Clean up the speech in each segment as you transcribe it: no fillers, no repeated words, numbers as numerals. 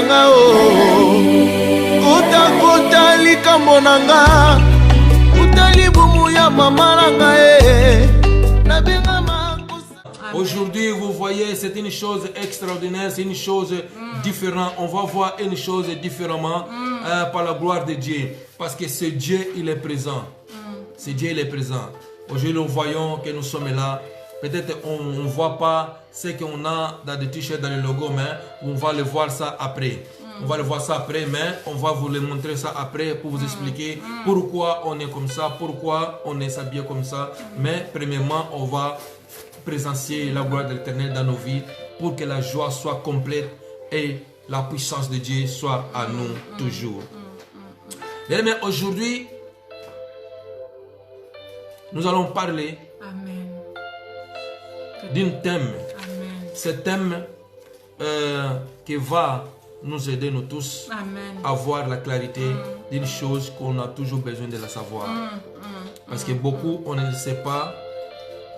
nanga o kuta kuta likambo nanga kuta libumu ya mama nanga na benga makosa. Aujourd'hui vous voyez c'est une chose extraordinaire, c'est une chose différente. On va voir une chose différemment par la gloire de Dieu parce que ce Dieu il est présent. Ce Dieu il est présent. Aujourd'hui nous voyons que nous sommes là. Peut-être on ne voit pas ce qu'on a dans des t-shirts, dans le logo, mais on va le voir ça après. On va le voir ça après, mais on va vous le montrer ça après pour vous expliquer pourquoi on est comme ça, pourquoi on est s'habillé comme ça. Mais premièrement, on va présenter la gloire de l'Éternel dans nos vies pour que la joie soit complète et la puissance de Dieu soit à nous toujours. Mais aujourd'hui, nous allons parler d'un thème. Ce thème qui va nous aider nous tous à voir la clarité d'une chose qu'on a toujours besoin de la savoir. Parce que beaucoup, on ne sait pas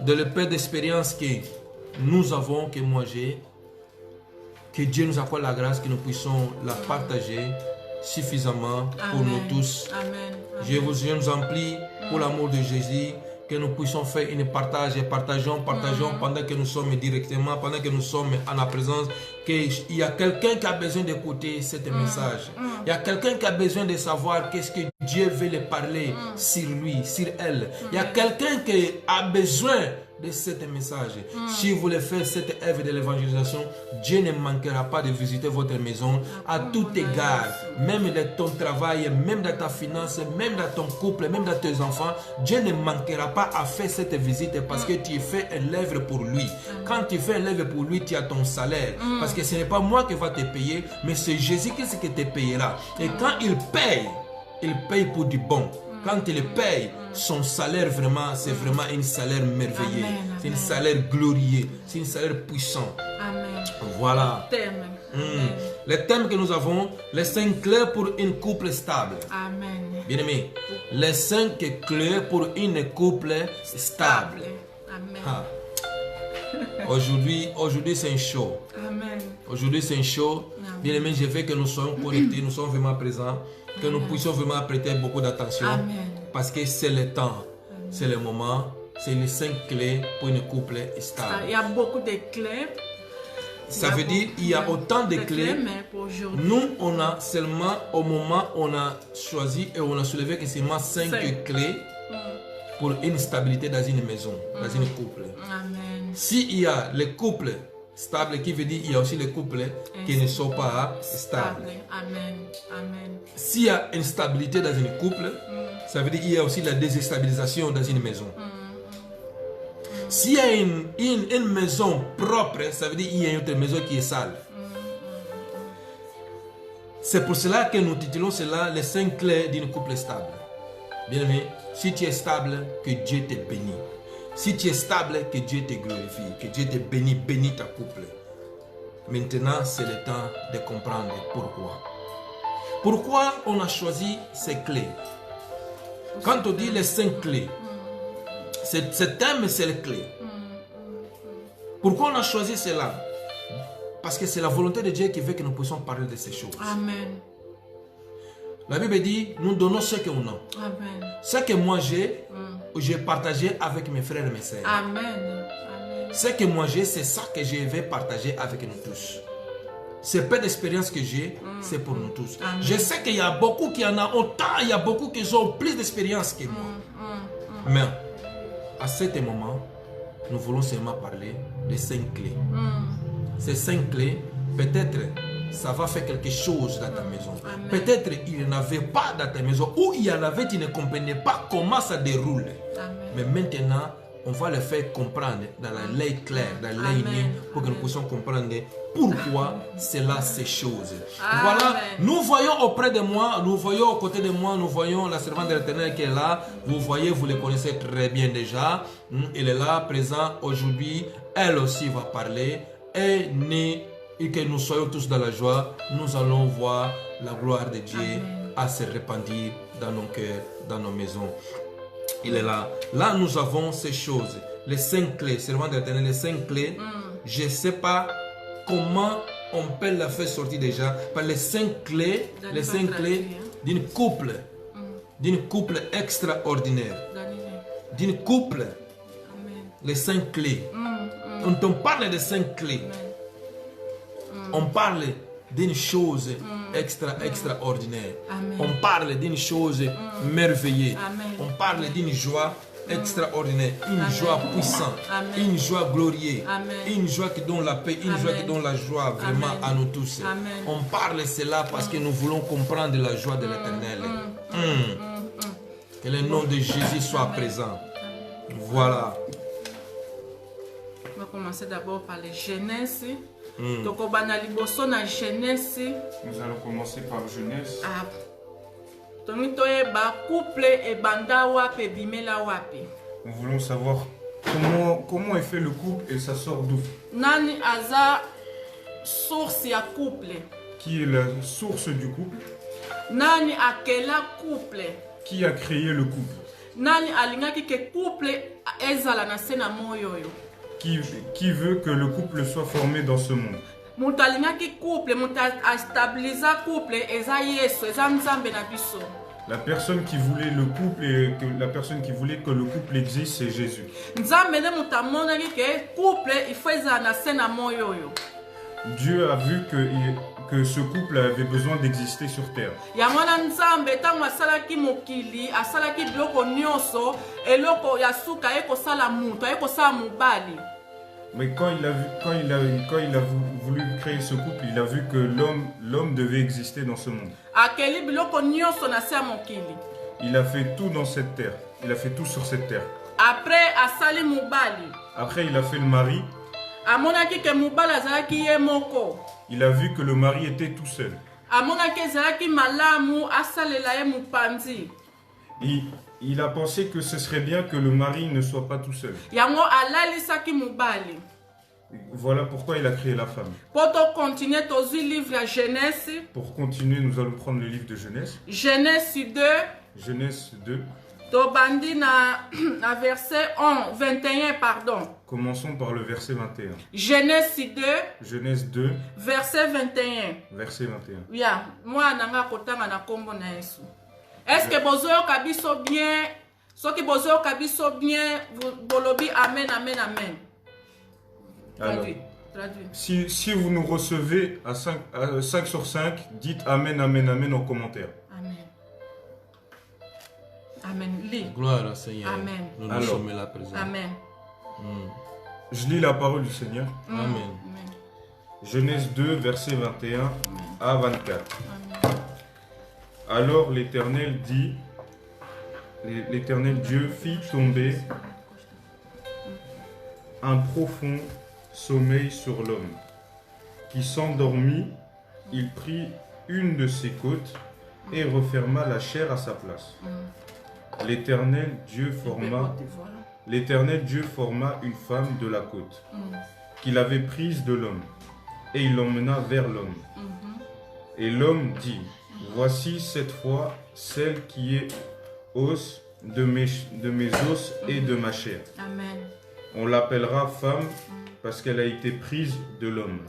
de le peu d'expérience que nous avons, que moi j'ai, que Dieu nous accorde la grâce que nous puissions la partager suffisamment pour nous tous. Je vous en prie, pour l'amour de Jésus, que nous puissions faire une partage et partageons pendant que nous sommes directement, pendant que nous sommes en la présence, qu'il y a quelqu'un qui a besoin d'écouter ce message. Il y a quelqu'un qui a besoin de savoir qu'est-ce que Dieu veut lui parler sur lui, sur elle. Il y a quelqu'un qui a besoin de ce message. Si vous voulez faire cette œuvre de l'évangélisation, Dieu ne manquera pas de visiter votre maison à tout égard, même dans ton travail, même dans ta finance, même dans ton couple, même dans tes enfants. Dieu ne manquera pas à faire cette visite parce que tu fais une œuvre pour lui. Quand tu fais une œuvre pour lui, tu as ton salaire. Parce que ce n'est pas moi qui va te payer, mais c'est Jésus-Christ qui te payera. Et quand il paye pour du bon. Quand il paye, son salaire vraiment, c'est vraiment un salaire merveilleux. C'est un salaire glorieux. C'est un salaire puissant. Amen. Voilà. Les thèmes que nous avons, les 5 clés pour une couple stable. Amen. Bien aimé, les 5 clés pour une couple stable. Amen. Aujourd'hui c'est un show. Amen. Aujourd'hui c'est un show. Bien aimé, je veux que nous soyons connectés, nous sommes vraiment présents. Que nous puissions vraiment prêter beaucoup d'attention. Parce que c'est le temps, c'est le moment, c'est les 5 clés pour une couple stable. Il y a beaucoup de clés. Ça veut dire qu'il y a autant de clés. Nous, on a seulement, au moment où on a choisi et on a soulevé que c'est seulement 5 clés pour une stabilité dans une maison, dans une couple. S'il y a les couples stable qui veut dire il y a aussi les couples qui ne sont pas stables. Amen. Amen. S'il y a une stabilité dans une couple, ça veut dire qu'il y a aussi la déstabilisation dans une maison. S'il y a une maison propre, ça veut dire qu'il y a une autre maison qui est sale. C'est pour cela que nous titulons cela les 5 clés d'une couple stable. Bien aimé, si tu es stable, que Dieu te bénisse. Si tu es stable, que Dieu te glorifie, que Dieu te bénisse, bénis ta couple. Maintenant, c'est le temps de comprendre pourquoi. Pourquoi on a choisi ces clés? Quand on dit les 5 clés, ce thème, c'est les clés. Pourquoi on a choisi cela? Parce que c'est la volonté de Dieu qui veut que nous puissions parler de ces choses. Amen. La Bible dit, nous donnons ce que nous avons. Amen. Ce que moi j'ai partagé avec mes frères et mes sœurs. Amen. Amen. Ce que moi j'ai, c'est ça que je vais partager avec nous tous. Ce peu d'expérience que j'ai, c'est pour nous tous. Amen. Je sais qu'il y a beaucoup qui en ont autant, il y a beaucoup qui ont plus d'expérience que moi. Mais à ce moment, nous voulons seulement parler des 5 clés. Ces 5 clés, peut-être ça va faire quelque chose dans ta maison. Peut-être il n'y en avait pas dans ta maison, ou il y en avait, tu ne comprenais pas comment ça déroule. Amen. Mais maintenant, on va le faire comprendre dans la loi claire, dans la loi née, pour que nous puissions comprendre pourquoi c'est là ces choses. Amen. Voilà, nous voyons auprès de moi, nous voyons aux côtés de moi, nous voyons la servante de l'Éternel qui est là. Vous voyez, vous le connaissez très bien déjà. Elle est là, présente aujourd'hui. Elle aussi va parler. Et que nous soyons tous dans la joie, nous allons voir la gloire de Dieu à se répandre dans nos cœurs, dans nos maisons. Il est là. Là, nous avons ces choses, les 5 clés, servant de l'Éternel, les 5 clés. Je ne sais pas comment on peut la faire sortir déjà par les 5 clés, d'une couple, extraordinaire, d'une couple. Les 5 clés. Quand on parle des 5 clés, on parle d'une chose extraordinaire. On parle d'une chose merveilleuse. On parle d'une joie extraordinaire, une joie puissante, une joie glorieuse, une joie qui donne la paix, une joie qui donne la joie vraiment à nous tous. On parle de cela parce que nous voulons comprendre la joie de l'Éternel. Que le nom de Jésus soit présent. Voilà. On va commencer d'abord par les Genèse. Donc, on va Genèse. Nous allons commencer par Genèse. Nous voulons savoir comment est fait le couple et ça sort d'où. Nani aza source ya couple. Qui est la source du couple? Nani akela couple. Qui a créé le couple? Nani alingaki ke couple ezala na sena moyoyo. Qui veut que le couple soit formé dans ce monde? La personne qui voulait le couple et la personne qui voulait que le couple existe, c'est Jésus. Dieu a vu que ce couple avait besoin d'exister sur terre. Mais quand il a voulu créer ce couple, il a vu que l'homme devait exister dans ce monde. Il a fait tout dans cette terre. Il a fait tout sur cette terre. Après, il a fait le mari. Il a vu que le mari était tout seul. Il a pensé que ce serait bien que le mari ne soit pas tout seul. Voilà pourquoi il a créé la femme. Pour continuer, nous allons prendre le livre de Genèse. Genèse 2. Genèse 2. Tobandi na verset 21, pardon. Commençons par le verset 21. Genèse 2. Genèse 2. Verset 21. Verset 21. Yeah, moi nanga kotanga na kombo na Yesu. Est-ce que bozoyo kabiso bien? Ce qui bozoyo kabiso bien, bolobi amen, amen, amen. Traduit. Si vous nous recevez à 5 sur 5, dites amen, amen, amen en commentaire. Amen. Amen. Lis. Gloire au Seigneur. Amen. Nous nous sommes là présents. Amen. Je lis la parole du Seigneur. Amen. Genèse 2, verset 21 à 24. Amen. Alors l'Éternel dit, l'Éternel Dieu fit tomber un profond sommeil sur l'homme, qui s'endormit. Il prit une de ses côtes et referma la chair à sa place. L'Éternel Dieu forma une femme de la côte, qu'il avait prise de l'homme, et il l'emmena vers l'homme. Et l'homme dit, voici cette fois celle qui est os de mes os et de ma chair. Amen. On l'appellera femme parce qu'elle a été prise de l'homme.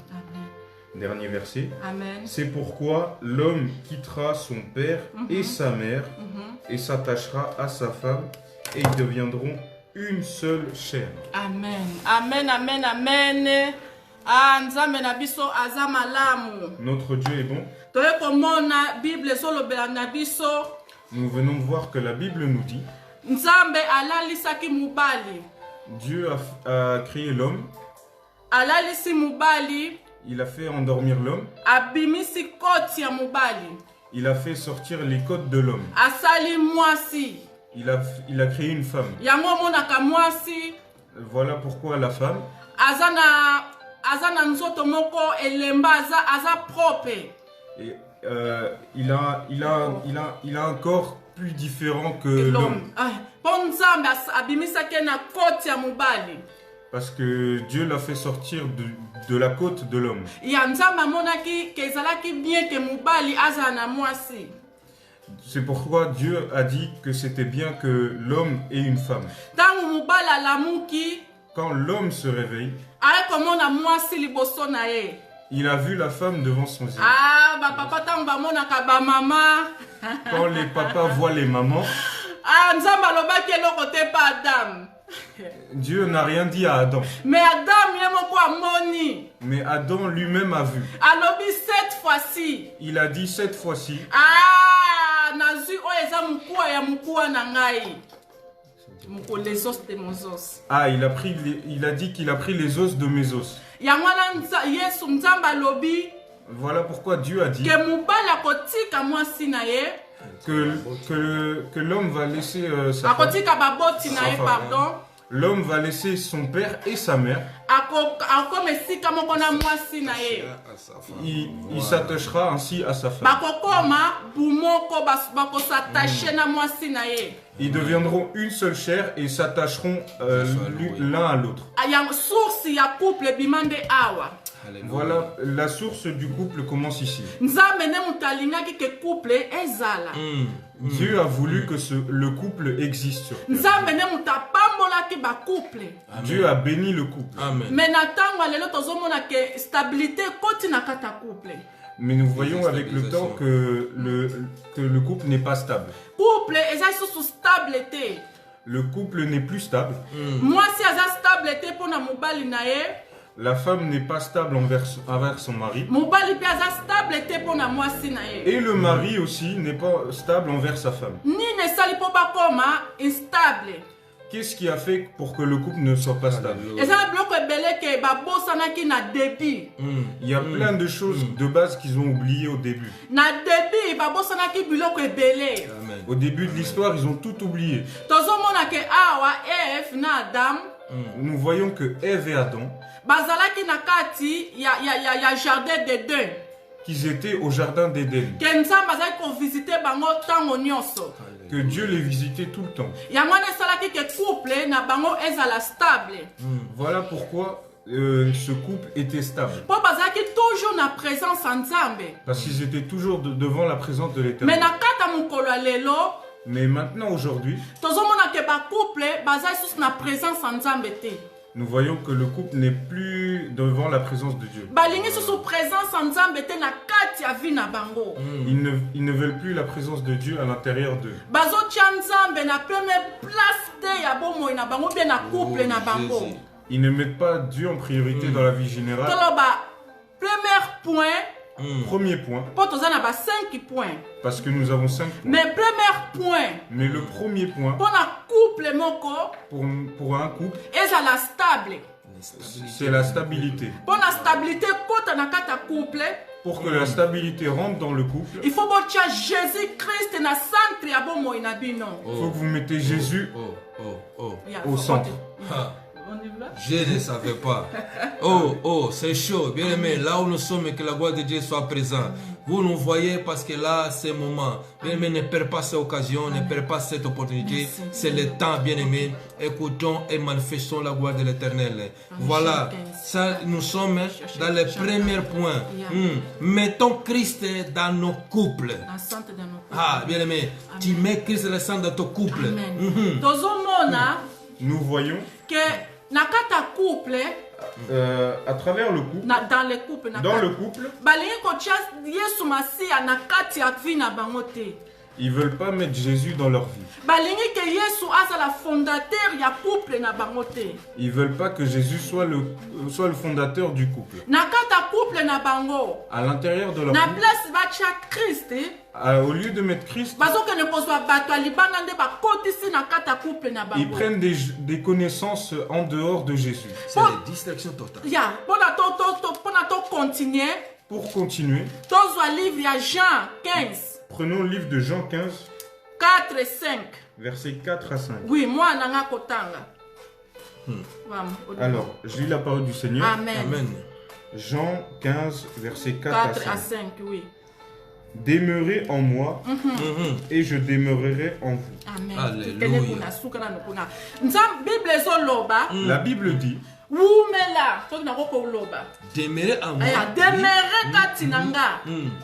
Dernier verset. Amen. C'est pourquoi l'homme quittera son père et sa mère et s'attachera à sa femme et ils deviendront une seule chair. Amen. Amen, amen, amen. Notre Dieu est bon. Nous venons de voir que la Bible nous dit Dieu a créé l'homme. Il a fait endormir l'homme. Il a fait sortir les côtes de l'homme. Il a créé une femme. Voilà pourquoi la femme. Et, il a un corps plus différent que l'homme. Parce que Dieu l'a fait sortir de la côte de l'homme. C'est pourquoi Dieu a dit que c'était bien que l'homme ait une femme. Quand l'homme se réveille, Il a vu la femme devant son zèle. Ah, papa tango bamonaka ba mama. Quand les papas voient les mamans, Ah, nzamba lobaki eloko te pa Adam. Dieu n'a rien dit à Adam. Mais Adam ye moko amoni. Mais Adam lui-même a vu. Alobi cette fois-ci. Il a dit cette fois-ci, Ah, nazui oyo eza mukuwa ya mukuwa na ngai. Muko les os de mon os. ah, il a dit qu'il a pris les os de mes os. Yango wana Yesu nzamba lobi Voilà pourquoi Dieu a dit ke mobali akotika mwasi na ye. que l'homme va laisser sa femme. Akotika baboti na ye, pardon. L'homme va laisser son père et sa mère. Akoma esika moko na mwasi na ye. Il s'attachera ainsi à sa femme. Bakokoma bumoko bakosatache na mwasi na ye. Ils deviendront une seule chair et s'attacheront l'un à l'autre. Yang source ya couple bimande awa. Voilà, la source du couple commence ici. Nzambe ne mutalingaki ke couple ezala. Dieu a voulu que le couple existe sur terre. Nzambe ne mutapambolaki ba couple. Dieu a béni le couple. Amen. Mais na tango lelo tozomona ke stabilité koti na kata couple. Mais nous voyons avec le temps que le couple n'est pas stable. Couple eza sous stabilité. Le couple n'est plus stable. Moi si eza stabilité pona mobali na ye. La femme n'est pas stable envers son mari. Mobali pe eza stabilité pona mwasi na ye. Et le mari aussi n'est pas stable envers sa femme. Ni ne sali po bakoma instable. Qu'est-ce qui a fait pour que le couple ne soit pas stable? Eza bloko ebele ke babosanaki na début. Il y a plein de choses de base qu'ils ont oubliées au début. Na début babosanaki biloko ebele. Amen. Au début de l'histoire, ils ont tout oublié. Tozomona ke awa Eve na Adam Nous voyons que Ève et Adam, bazalaki na kati ya jardin d'Eden. qu'ils étaient au jardin d'Éden, Ke nzambe azalaki kovisite bango ntango nyonso. que Dieu les visitait tout le temps. Yango wana esalaki ke couple na bango ezala stable. Voilà pourquoi ce couple était stable. Po bazalaki toujours na présence ya nzambe. Parce qu'ils étaient toujours devant la présence de Mais l'Éternel. na kata mokolo ya lelo Mais maintenant, aujourd'hui, tozomona ke bacouple bazali susu na présence ya nzambe te. nous voyons que le couple n'est plus devant la présence de Dieu. Balingi susu présence ya nzambe te na kati ya vie na bango. Ils ne veulent plus la présence de Dieu à l'intérieur d'eux. Bazotia nzambe na première place te ya bomoi na bango bien na couple na bango. Ils ne mettent pas Dieu en priorité dans la vie générale. Toloba premier point, Premier point, po toza na ba 5 points. parce que nous avons 5 points. Mais premier point, Mais le premier point, po na couple moko pour un couple, ezala stable. c'est la stabilité. Po na stabilité kota na kata couple, Pour que la stabilité rentre dans le couple, il faut botia Jésus-Christ na centre ya bomoi na bino. il faut que vous mettez Jésus Yeah, au centre. On y va? Je ne savais pas. Oh, c'est chaud. Bien aimé, là où nous sommes et que la gloire de Dieu soit présente. Vous nous voyez parce que là, c'est le moment. Bien aimé, ne perds pas cette occasion, ne perds pas cette opportunité. C'est le temps, bien aimé. Écoutons et manifestons la gloire de l'Éternel. Voilà, ça, nous sommes dans le premier point. Mettons Christ dans nos couples. Na centre de nos couples. Ah, bien aimé, tu mets Christ le centre dans ton couple. Amen. Tozomona Nous voyons que na kata couple, à travers le couple, dans le couple, dans le couple, balingi kotia Yesu Masiya na kati ya vie na bango te. ils ne veulent pas mettre Jésus dans leur vie. Balingi ke Yesu azala fondateur ya couple na bango te. Ils ne veulent pas que Jésus soit le fondateur du couple. Na kata couple na bango, À l'intérieur de leur na couple, place batia Christ, au lieu de mettre Christ, bazokende kozwa bato ya libanda nde bakotisi na kata couple na ils bango. prennent des connaissances en dehors de Jésus. C'est la distraction totale. Ya, pona to continuer, Pour continuer, tozwa livre ya Jean 15, prenons le livre de Jean 15, 4 et 5. versets 4 à 5. Oui, moi nanga kotanga. Alors, je lis la parole du Seigneur. Amen. Amen. Jean 15, versets 4 4 à à 5. 5, oui. Demeurez en moi et je demeurerai en vous. Amen. Alléluia. Tukende kuna, suka na nukuna. Nzam Bible ezoloba, La Bible dit, wumela soki nakoko uloba Demeurer en moi. demere kati na nga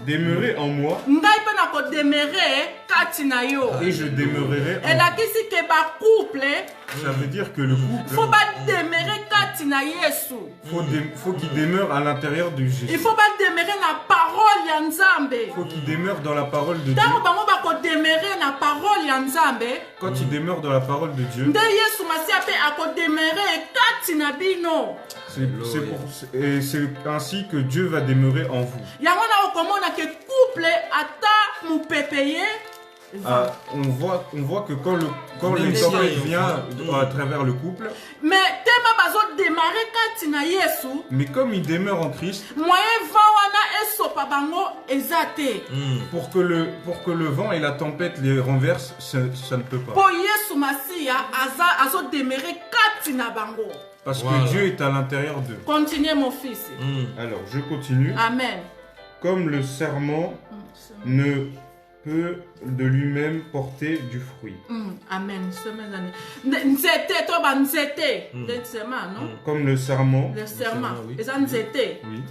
Demeurez en moi ngai mpe nakodemere kati na yo et je demeurerai en vous. elakisi ke bacouple Ça veut dire que le couple, fo bademere kati na yesu faut qu'il demeure à l'intérieur de il Jésus. faut bademere na parole ya nzambe Faut qu'il demeure dans la parole de Dieu. ntango bango bakodemere na parole ya nzambe Quand il demeure dans la parole de Dieu, nde yesu masiya mpe akodemere kati na bino c'est ainsi que Dieu va demeurer en vous. yango na okomona ke couple ata mopepe ye Ah, on voit que quand Même les si tempêtes il y a un viennent à travers le couple, me tema bazodemare kati na yesu mais comme il demeure en Christ, moyen vent wana esopa bango eza te pour que le vent et la tempête les renversent, ça ne peut pas. mpo yesu masiya azodemere kati na bango Parce Voilà. que Dieu est à l'intérieur d'eux. continue mon fils Alors, je continue. amen Comme le serment ne peut de lui-même porter du fruit. amen semezani nzete to banzete nde nsema non Comme le serment, le serment oui. eza nzete oui,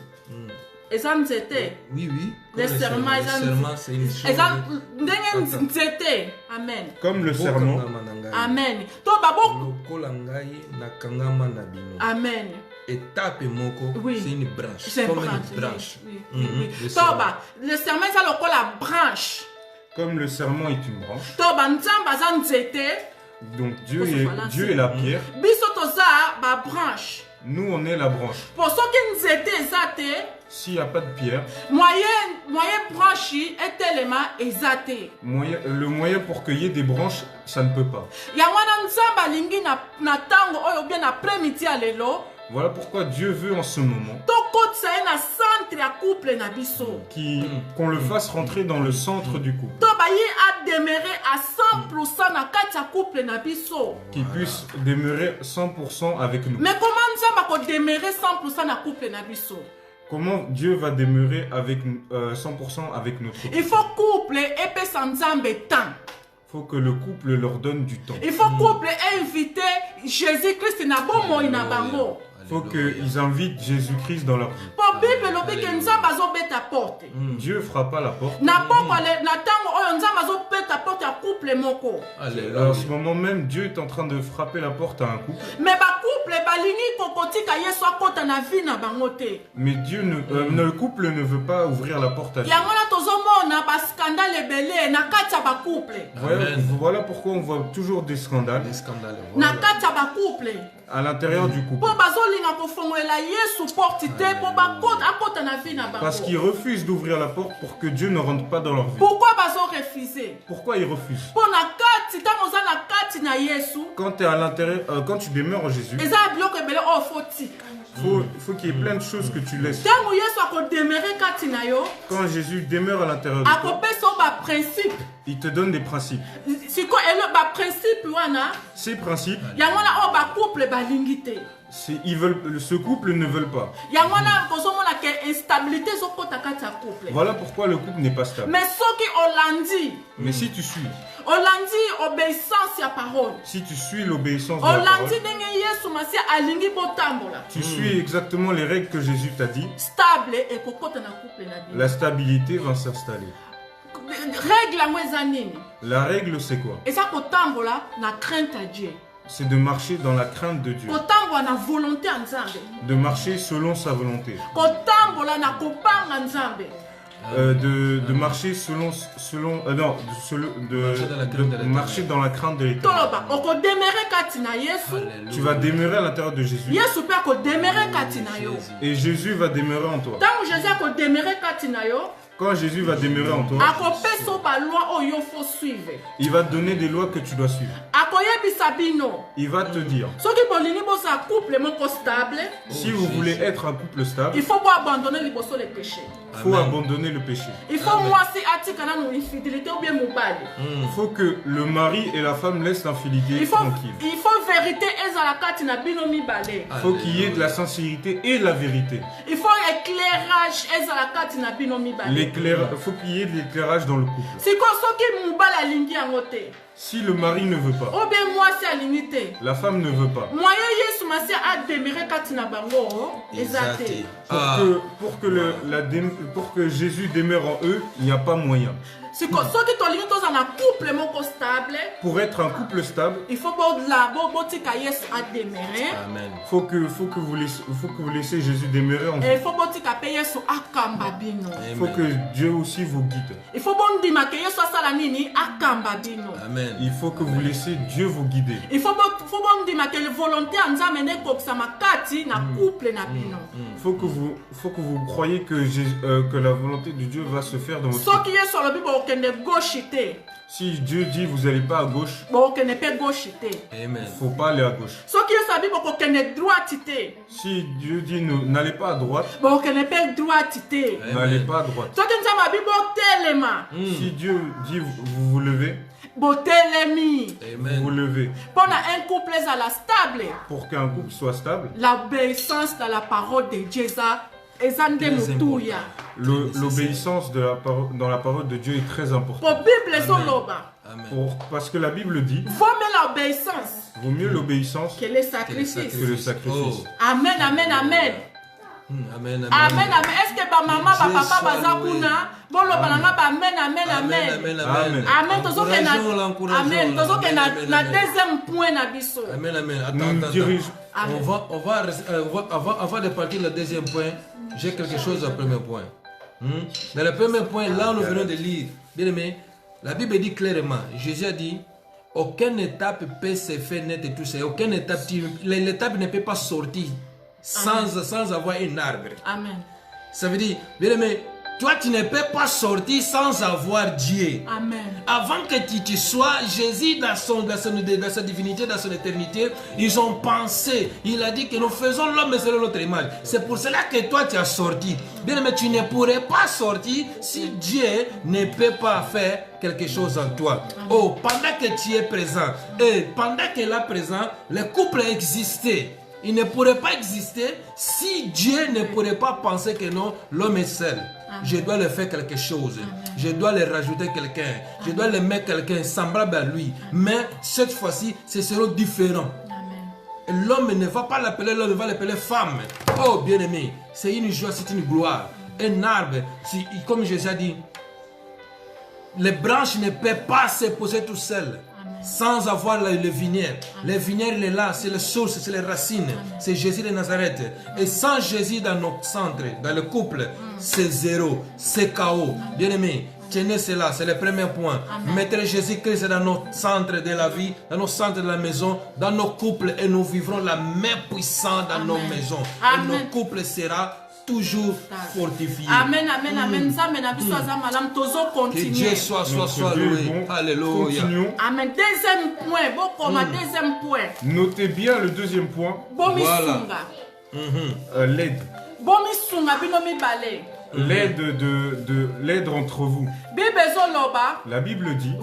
eza nzete Oui, oui. Le Comme serment, le serment, c'est une chose. eza ndenge nzete amen comme le serment, Bokangama na ngai. amen to babo Lokola ngai nakangama na bino. amen Étape moko, Oui. c'est une branche. c'est Comme branche une branche. oui, Mhm. oui, oui. Le toba le serment eza lokola branche comme le serment est une branche. toba nzambe aza nzete Donc Dieu est la pierre. biso toza babranche Nous, on est la branche. po soki nzete eza te S'il n'y a pas de pierre, moyen branche etelema eza te le moyen pour cueillir des branches, ça ne peut pas. yango wana nzambe alingi na ntango oyo bien na premiti ya lelo Voilà pourquoi Dieu veut en ce moment tokotisa ye na centre ya couple na biso qu'on le fasse rentrer dans le centre du couple. to baye ademere à 100% na kati ya couple na biso Qu'il puisse demeurer 100% avec nous. mais comment nzambe akodemere 100% na couple na biso Comment Dieu va demeurer avec 100% avec notre couple? il faut couple epesa nzambe temps Il faut que le couple leur donne du temps. il faut couple invite Jésus-Christ na bomoi na bango Il faut qu'ils invitent Jésus-Christ dans leur vie. po bible elobi ke nzambe azobeta porte Dieu ne fera pas la porte. na poko na ntango oyo nzambe azobeta porte ya couple moko En ce moment même, Dieu est en train de frapper la porte à un couple. me bacouple balingi kokotika yesu akota na vi na bango te Mais le couple ne veut pas ouvrir la porte à Dieu. yango na tozomona baskandale ebele na kati ya bacouple Voilà pourquoi on voit toujours des scandales Des scandales. na Voilà. kati ya bacouple à l'intérieur du couple. mpo bazolinga kofongolela yesu porte te mpo akota na vi na Parce qu'ils bango refusent d'ouvrir la porte pour que Dieu ne rentre pas dans leur vie. pourquoi bazorefuse Pourquoi ils refusent? mpo na kati ntango oza na kati na yesu Quand tu es à l'intérieur, quand tu demeures en Jésus, eza ya biloko ebele oyo fo tika faut qu'il y ait plein de choses que tu laisses. ntango yesu akodemere kati na yo Quand Jésus demeure à l'intérieur de toi, akopesa yo baprincipe il te donne des principes. sikoyo baprincipe wana Ces principes, yango wana oyo bacouple balingi te ce couple ne veut pas. yango wana kozomona ke instabilité ezokota kati ya couple Voilà pourquoi le couple n'est pas stable. mais soki olandi Mais si tu suis obéissance ya parole Si tu suis l'obéissance de la olandi parole, ndenge yesu masiya alingi botambola tu suis exactement les règles que Jésus t'a dit, stable ekokota na couple na bino la stabilité va s'installer. règle yango eza nini La règle, c'est quoi? eza kotambola na crainte ya dieu C'est de marcher dans la crainte de Dieu, kotambola na volonté ya nzambe de marcher selon sa volonté, kotambola na kopanga nzambe de marcher marcher dans la crainte de l'Éternel. toloba okodemere kati na yesu Tu vas demeurer à l'intérieur de Jésus yesu mpe akodemere kati na yo et Jésus va demeurer en toi. ntango jésus akodemere kati na yo Quand Jésus va demeurer en toi, akopesa yo baloi oyo yo fo suivre il va te donner des lois que tu dois suivre. akoyebisa bino Il va te dire, soki bolingi bozala couple moko stable si vous voulez être un couple stable, il faut boabandonne liboso le péché il faut abandonner le péché. il faut mwasi atika nanu infidélité ou bien mobali Il faut que le mari et la femme laissent l'infidélité il faut vérité ezala kati na bino mibale Il faut qu'il y ait de la sincérité et la vérité. il faut éclairage ezala kati na bino mibale Il faut qu'il y ait de l'éclairage dans le couple. sikoyo soki mobali alingi yango te Si le mari ne veut pas, ou bien mwasi alingi te la femme ne veut pas, moyen yesu masi ademere kati na bango eza te. pour que Jésus demeure en eux, il n'y a pas moyen. soki tolingi toza na couple moko stable, Pour être un couple stable, il faut botika yesu ademere, Amen. faut que vous laissez Jésus demeurer en vous. et il faut botika pe yesu akamba bino. Il faut que Dieu aussi vous guide. Il faut bondima ke yesu asala nini akamba bino. Amen. Il faut que vous laissez Dieu vous guider. Il faut bondima ke volonté ya nzambe nekokisama kati na couple na bino. Il faut que vous croyez que la volonté de Dieu va se faire dans votre vie. soki yesu alobi bokende gauche te, Si Dieu dit vous n'allez pas à gauche, bokende pe gauche te. Amen. il ne faut pas aller à gauche. soki yesu alobi bokokende droite te, Si Dieu dit n'allez pas à droite, bokende pe droite te. n'allez pas à droite. soki nzambe abi botelema, Si Dieu dit vous vous levez, botelemi. vous vous Amen. levez. Pour un couple ezala stable, Pour qu'un couple soit stable, l'obéissance dans la parole de Dieu eza nde Très mutuya. l'obéissance dans la parole de Dieu est très importante. Po Bible ezoloba, Amen. Parce que la Bible dit, vaut mieux l'obéissance vaut mieux l'obéissance que le sacrifice. que le sacrifice. Amen, amen, amen. Amen. Amen, amen. Est-ce que ba maman, ba papa, baza kuna, boloba nanga ba amen, amen, amen. Amen. Amen. Amen, tozoke na Encourageons-la. amen, tozoke na deuxième point na biso. Amen. Nous nous Attends. dirigeons. Amen. Avant de partir le deuxième point, j'ai quelque chose au premier point. Dans le premier point, là, nous venons de lire. Bien aimé, la Bible dit clairement, Jésus a dit, aucune étape peut se faire net et tout ça. Aucune étape, l'étape ne peut pas sortir sans avoir un arbre. Amen. Ça veut dire, bien aimé, toi, tu ne peux pas sortir sans avoir Dieu. Amen. Avant que tu sois, Jésus dans sa divinité, dans son éternité, ils ont pensé, il a dit que nous faisons l'homme selon notre image. C'est pour cela que toi tu as sorti. Bien aimé, tu ne pourrais pas sortir si Dieu ne peut pas faire quelque chose en toi. Oh, pendant que tu es présent, et pendant qu'il est présent, le couple existait. Il ne pourrait pas exister si Dieu ne pourrait pas penser que non, l'homme est seul. Amen. Je dois le faire quelque chose. Amen. Je dois le rajouter quelqu'un. Je dois le mettre quelqu'un semblable à lui. Mais cette fois-ci, ce sera différent. L'homme ne va pas l'appeler l'homme, il va l'appeler femme. Oh, bien-aimé, c'est une joie, c'est une gloire. Un arbre, comme Jésus a dit, les branches ne peuvent pas se poser tout seules. Sans avoir le vignaire. Le vignaire, il est là, c'est la source, c'est les racines. C'est Jésus de Nazareth. Et sans Jésus dans notre centre, dans le couple, c'est zéro, c'est chaos. Bien aimé, tenez cela, c'est le premier point. Mettez Jésus-Christ dans notre centre de la vie, dans notre centre de la maison, dans nos couples, et nous vivrons la main puissante dans nos maisons. Et nos couples sera toujours fortifié. Amen, amen, amen. Que Dieu soit loué. Bon. Alléluia. Continuons. Amen. Deuxième point. Deuxième point. Notez bien le deuxième point. Voilà. L'aide. L'aide entre vous. La Bible dit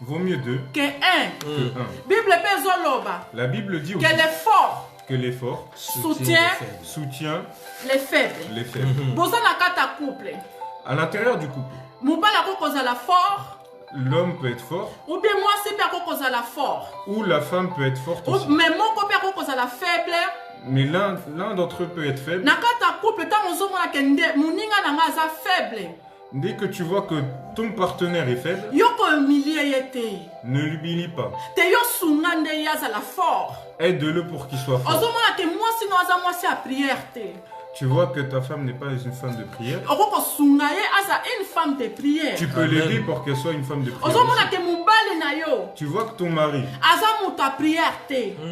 vaut mieux deux que un. La Bible dit aussi que l'effort soutient les faibles. À l'intérieur du couple, l'homme peut être fort ou bien moi c'est fort ou la femme peut être forte aussi. Mais faible. Mais l'un d'entre eux peut être faible. Dès que tu vois que ton partenaire est faible, ne l'humilie pas. Aide-le pour qu'il soit fort. Tu vois que ta femme n'est pas une femme de prière. Tu peux l'aider pour qu'elle soit une femme de prière. Tu vois que ton mari,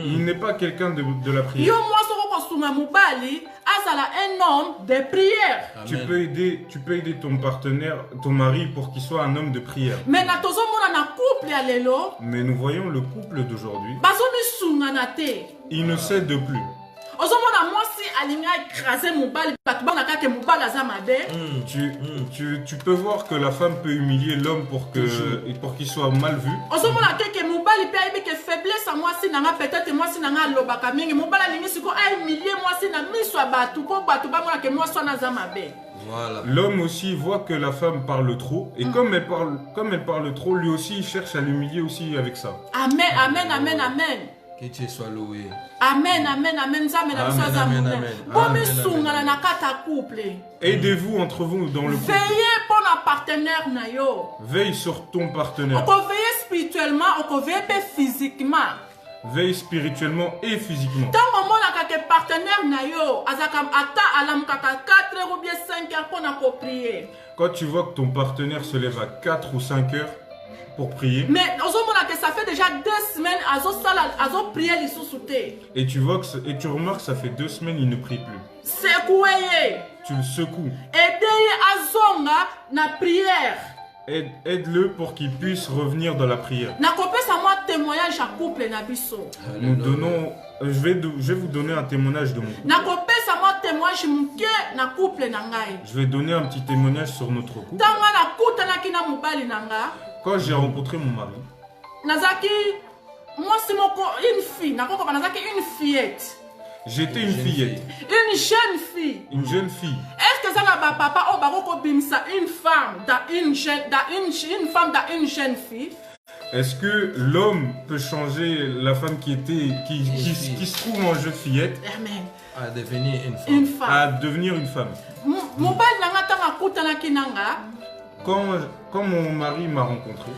il n'est pas quelqu'un de la prière. Un homme de prière. Tu peux aider ton partenaire, ton mari, pour qu'il soit un homme de prière. Mais nous voyons le couple d'aujourd'hui. Il ne cède plus. ozomona mwasi alinga écraser mobali bato banaka ke mobali aza mabe. Tu peux voir que la femme peut humilier l'homme pour qu'il soit mal vu. Ozomona ke mobali pe ayebi ke faiblesse a mwasi nanga peut-être mwasi nanga alobaka mingi mobali alingi siko a humilier mwasi na miso ya bato po bato bamona ke mwasi wana aza mabe. Voilà. L'homme aussi voit que la femme parle trop et comme elle parle trop, lui aussi il cherche à l'humilier aussi avec ça. Amen, amen, amen, amen. Que tu sois loué. Amen, amen, amen. Aidez-vous entre vous dans le couple. Veillez pour notre partenaire na yo. Veille sur ton partenaire. On veille spirituellement, on veille physiquement. Veille spirituellement et physiquement. Tant que mon partenaire na yo, azakam ata alam kaka 4 ou bien 5 heures pour na prier. Quand tu vois que ton partenaire se lève à 4 ou 5 heures pour prier. Mais ça fait déjà 2 semaines azo prier les sous-soutés. Et tu remarques que ça fait 2 semaines il ne prie plus. Secouez. Tu le secoues. Aidez azonga na prière. Aide-le pour qu'il puisse revenir dans la prière. Témoignage à couple na biso. Nous donnons, je vais vous donner un témoignage de mon couple. Je vais donner un petit témoignage sur notre couple. Quand j'ai rencontré mon mari, j'étais une fillette. Une jeune fille. Une jeune fille. Est-ce que ça va papa une femme dans une jeune fille? Est-ce que l'homme peut changer la femme qui se trouve en jeune fillette à devenir une femme? À devenir une femme. Quand mon mari m'a rencontré,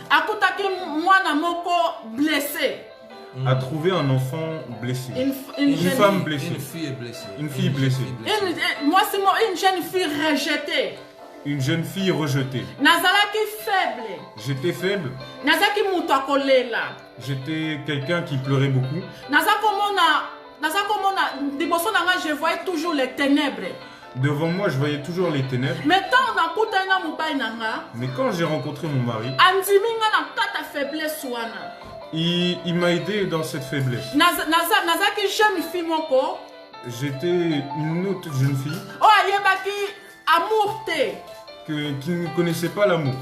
a trouvé un enfant blessé. Une femme blessée. Une fille blessée. Une fille blessée. Une jeune fille rejetée. Une jeune fille rejetée. J'étais faible. J'étais quelqu'un qui pleurait beaucoup. Je voyais toujours les ténèbres. Devant moi, je voyais toujours les ténèbres. Mais quand j'ai rencontré mon mari, il m'a aidé dans cette faiblesse. J'étais une autre jeune fille qui ne connaissait pas l'amour,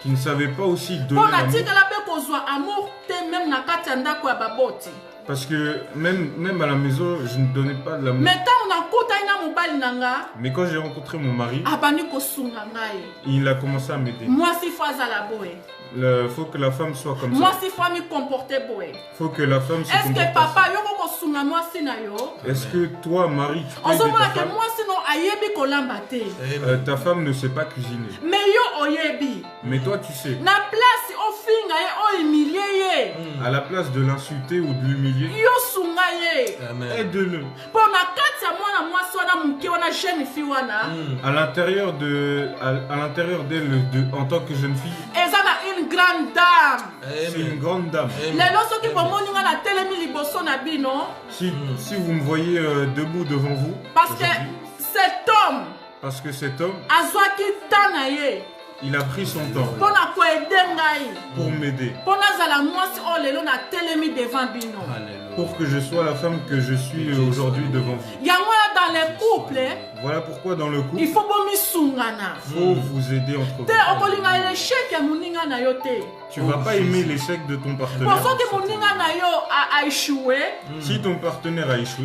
qui ne savait pas aussi donner l'amour. Parce que même à la maison, je ne donnais pas de l'amour. Mais quand j'ai rencontré mon mari, il a commencé à m'aider. Il faut que la femme soit comme ça. Il faut que la femme se comporte comme ça. Est-ce que toi, Marie, tu peux aider ta femme? Ta femme ne sait pas cuisiner. Mais toi, tu sais. À la place de l'insulter ou de l'humilier, aide-le. À l'intérieur d'elle, en tant que jeune fille, une grande dame. C'est une grande dame. Si vous me voyez debout devant vous, parce que cet homme, il a pris son temps pour m'aider, pour que je sois la femme que je suis aujourd'hui devant vous. Dans les couples, voilà pourquoi dans le couple, il faut vous aider entre vous. Tu ne vas pas aimer l'échec de ton partenaire. Si ton partenaire a échoué,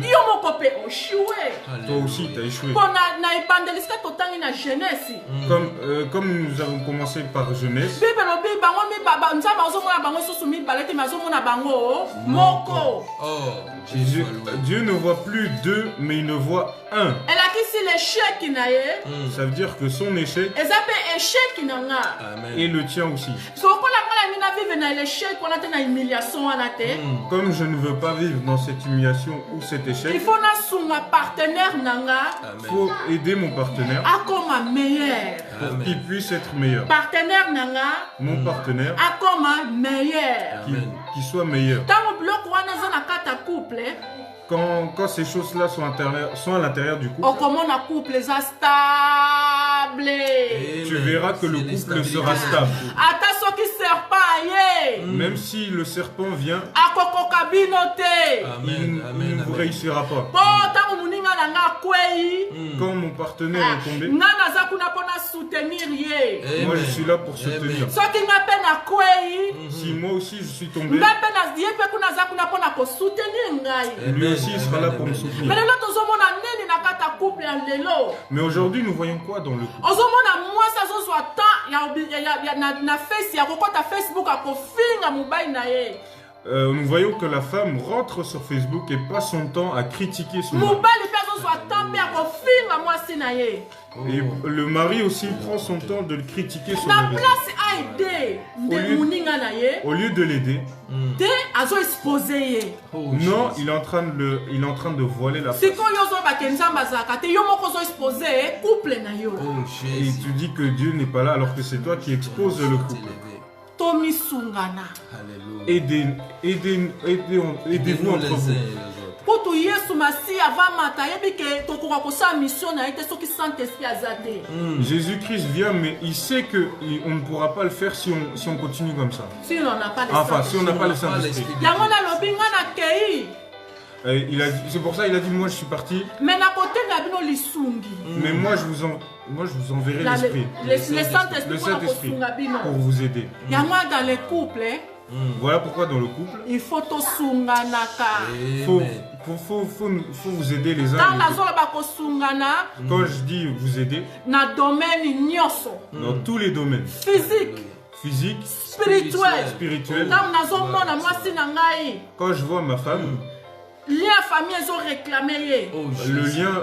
toi aussi tu as échoué. Comme nous avons commencé par jeunesse, Dieu ne voit plus deux, mais il ne voit un. Ça veut dire que son échec et le tien aussi. Comme je ne veux pas vivre dans cette humiliation ou cet échec, il faut aider mon partenaire pour qu'il puisse être meilleur. Mon partenaire qui soit meilleur. Quand ces choses-là sont à l'intérieur du couple, tu verras que le couple sera stable. te. Même si le serpent vient, Akokoka bino te. il ne vous réussira pas. Po tango muninga na nga kwei. Quand mon partenaire est tombé, Nga naza kuna pona soutenir ye. moi je suis là pour soutenir. Soki nga pe na kwei. Si moi aussi je suis tombé, Nga pe na ye pe kuna za kuna pona ko soutenir ngai. lui aussi il sera là pour me soutenir. Mais lelo tozomona nini na kata couple ya lelo. Mais aujourd'hui, nous voyons quoi dans le couple? Ozomona mwasi azozwa temps na face ya kokota Facebook akofinga mobali na ye. Nous voyons que la femme rentre sur Facebook et passe son temps à critiquer son mari. Mobali pe azozwa temps pe akofinga mwasi na ye. Et le mari aussi prend son temps de le critiquer son Na mari. place a aider nde muninga na ye. Au lieu de l'aider, Te azo expose ye. non, il est en train de voiler la face. Sikoyo ozoba ke nzambe azalaka te yo moko ozo expose couple na yo. Et tu dis que Dieu n'est pas là alors que c'est toi qui exposes le couple. Tomisungana. Aidez-vous entre vous. Kutu Yesu Masi avamata yebi ke tokoka kosala mission na ye te soki Saint-Esprit aza te. Jésus-Christ vient, mais il sait qu'on ne pourra pas le faire si on continue comme ça. Si on n'a pas de Enfin, si Saint-Esprit. on n'a pas le Saint-Esprit. Yango nalobi nga na kei. C'est pour ça qu'il a dit, moi je suis parti, Mais na kote na bino lisungi. mais moi je vous enverrai l'Esprit. Le Le Saint-Esprit mpona Saint-Esprit kosunga bino. pour vous aider. Yango dans le couple, Voilà pourquoi dans le couple, il faut tosunganaka. faut vous aider les uns Tant les autres. nazoloba kosungana Quand je dis vous aider, na domaine nyonso. dans tous les domaines, Physique, physique, spirituel. spirituel, Tant nazomona mwasi na ngai. quand je vois ma femme, Lien famille ezo réclamer ye.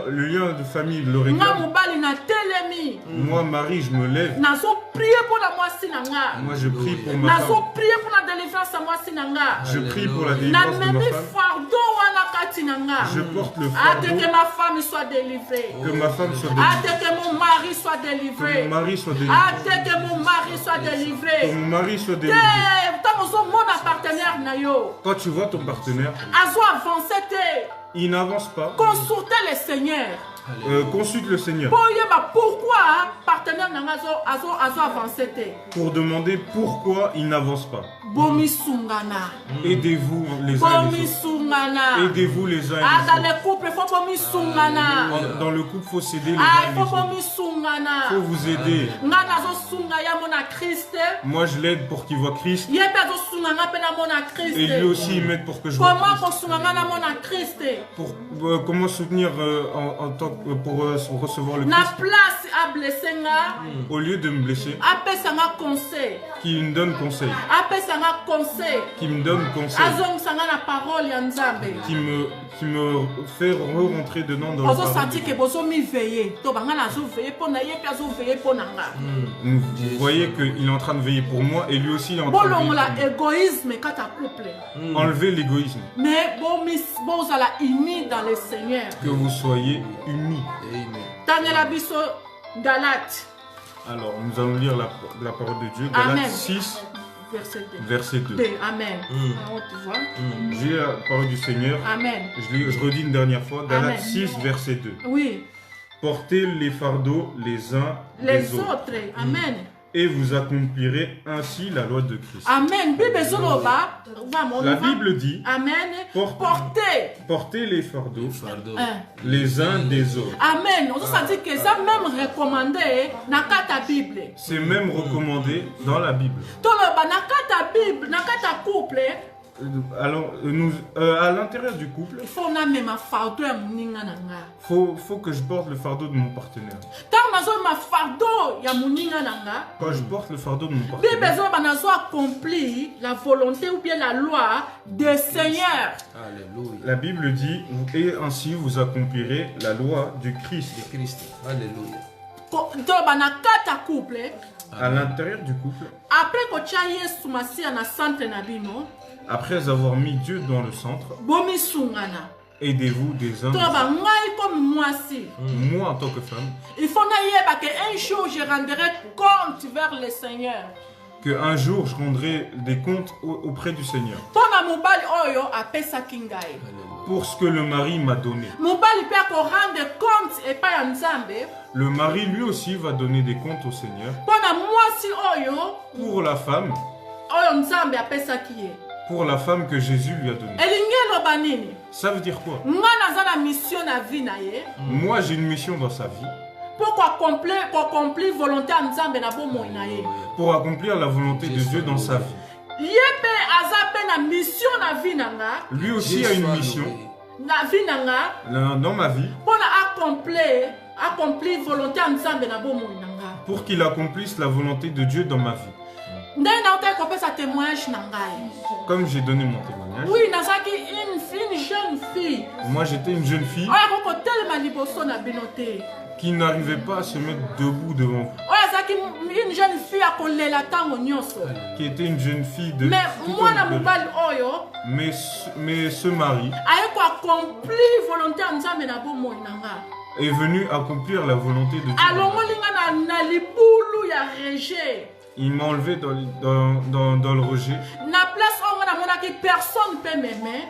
le lien de famille le Nga réclame. mobali na telemi. Moi, Marie, je me lève, Nazo prier pour la mwasi na nga. moi je prie pour ma Nazo femme, prier pour la délivrance ya mwasi na nga. je prie pour la Na délivrance de ma memi femme, fardeau wana kati na nga. je porte le Hâte fardeau, que ma femme soit délivrée. que ma femme soit délivrée, Hâte que mon mari soit que délivré. mon mari soit délivré, Hâte que mon mari soit que délivré. mon mari soit délivré. Tant ozomona partenaire na yo. Quand tu vois ton partenaire, Azo avancer te. il n'avance pas, Consultez le Seigneur. consulte le Seigneur Pour yeba pourquoi partenaire na nga azo avancer te. pour demander pourquoi il n'avance pas. Bomi sungana. Aidez-vous les uns et Bomi les autres. sungana. Aidez-vous les uns et Ah, dans les autres. le couple, il faut bomi sungana. Dans le couple, il faut s'aider les Ah, uns il et faut les autres. bomi sungana. Il faut vous aider. Nga nazo sunga ya mona Christ. Moi, je l'aide pour qu'il voit Christ. Yepe azo sunga nga pe na mona Christ. Et lui aussi, il m'aide pour que je vois Comment Christ. ko sunga nga na mona Christ? Pour, comment soutenir pour recevoir le Na Christ. place a blessé nga. Au lieu de me blesser, Apesa nga conseil. qu'il me donne conseil. Apesa nga conseil. Qui me donne conseil. Azongisa nga na parole ya Nzambe. Qui me fait re-rentrer dedans dans le Ozo parole. senti que bozo mi veiller. To banga na zo veiller pour na ye pe azo veiller pour na nga. Vous voyez qu'il est en train de veiller pour moi et lui aussi il est en train de veiller Bolongola pour moi. égoïsme kata couple. Enlevez l'égoïsme. Mais bozala unis dans le Seigneur. Que vous soyez unis. Tangela biso Galate, Alors, nous allons lire la parole de Dieu. Amen. Galates 6, verset 2. verset 2. Amen. Alors, tu vois? J'ai la parole du Seigneur. Amen. Je redis une dernière fois. Galates Amen. 6, verset 2. Oui. Portez les fardeaux les uns Les des autres. autres. Amen. Et vous accomplirez ainsi la loi de Christ. Amen. Bible zoloba. Vamos. La Bible dit, Amen. Portez. Portez. portez les fardeaux Hein. les uns des autres. Amen. On ça dit que ça même recommandé na kata Bible. C'est même recommandé dans la Bible. Toloba na kata Bible, na kata couple. Alors, à l'intérieur du couple, Il faut na même fardeau ya muninga na nga. faut que je porte le fardeau de mon partenaire. Tant nazo ma fardeau ya muninga na nga. Quand je porte le fardeau de mon Bible partenaire, zoloba nazo accomplir la volonté ou bien la loi du Seigneur. Alléluia. la Bible dit, et ainsi vous accomplirez la loi du Christ. Christ. Alléluia. Toloba na kata couple. À l'intérieur du couple, Après kotia Yesu Masia na centre na bino, après avoir mis Dieu dans le centre, bomi sungana. aidez-vous des uns des autres. Toloba ngai comme mwasi. Moi, en tant que femme, Il faut na yeba que un jour je rendrai compte vers le Seigneur. qu'un jour je rendrai des comptes auprès du Seigneur Pona mobali oyo apesaki ngai. pour ce que le mari m'a donné. Mobali pe ko rendre compte epai ya Nzambe. Le mari lui aussi va donner des comptes au Seigneur. Pona mwasi oyo Pour la femme, oyo nzambe apesaki ye. Pour la femme que Jésus lui a donnée. Elingi eloba nini? Ça veut dire quoi? Nga naza na mission na vie na ye. Moi, j'ai une mission dans sa vie. Pour accomplir volonté ya nzambe na bomoi na ye. Pour accomplir la volonté de Dieu dans sa vie. Ye pe aza pe na mission na vie na nga. Lui aussi a une mission Na vie na nga. dans ma vie. Pour accomplir volonté ya nzambe na bomoi na nga. Pour qu'il accomplisse la volonté de Dieu dans ma vie. Ndenge na otaki kopesa témoignage na ngai. Comme j'ai donné mon témoignage. Oui, nazaki une jeune fille. Moi, j'étais une jeune fille Oya koko telema liboso na bino te. qui n'arrivait pas à se mettre debout devant vous. Oya zaki une jeune fille akolela tango nyonso. Qui était une jeune fille de... Mais tout moi na homme de- mobali oyo Mais ce mari aye ko accomplir volonté ya nzambe na bomoi na nga. est venu accomplir la volonté de Dieu. Alongoli nga na libulu ya rejet. Il m'a enlevé dans le rejet, Na place oyo nga namonaki personne peut m'aimer.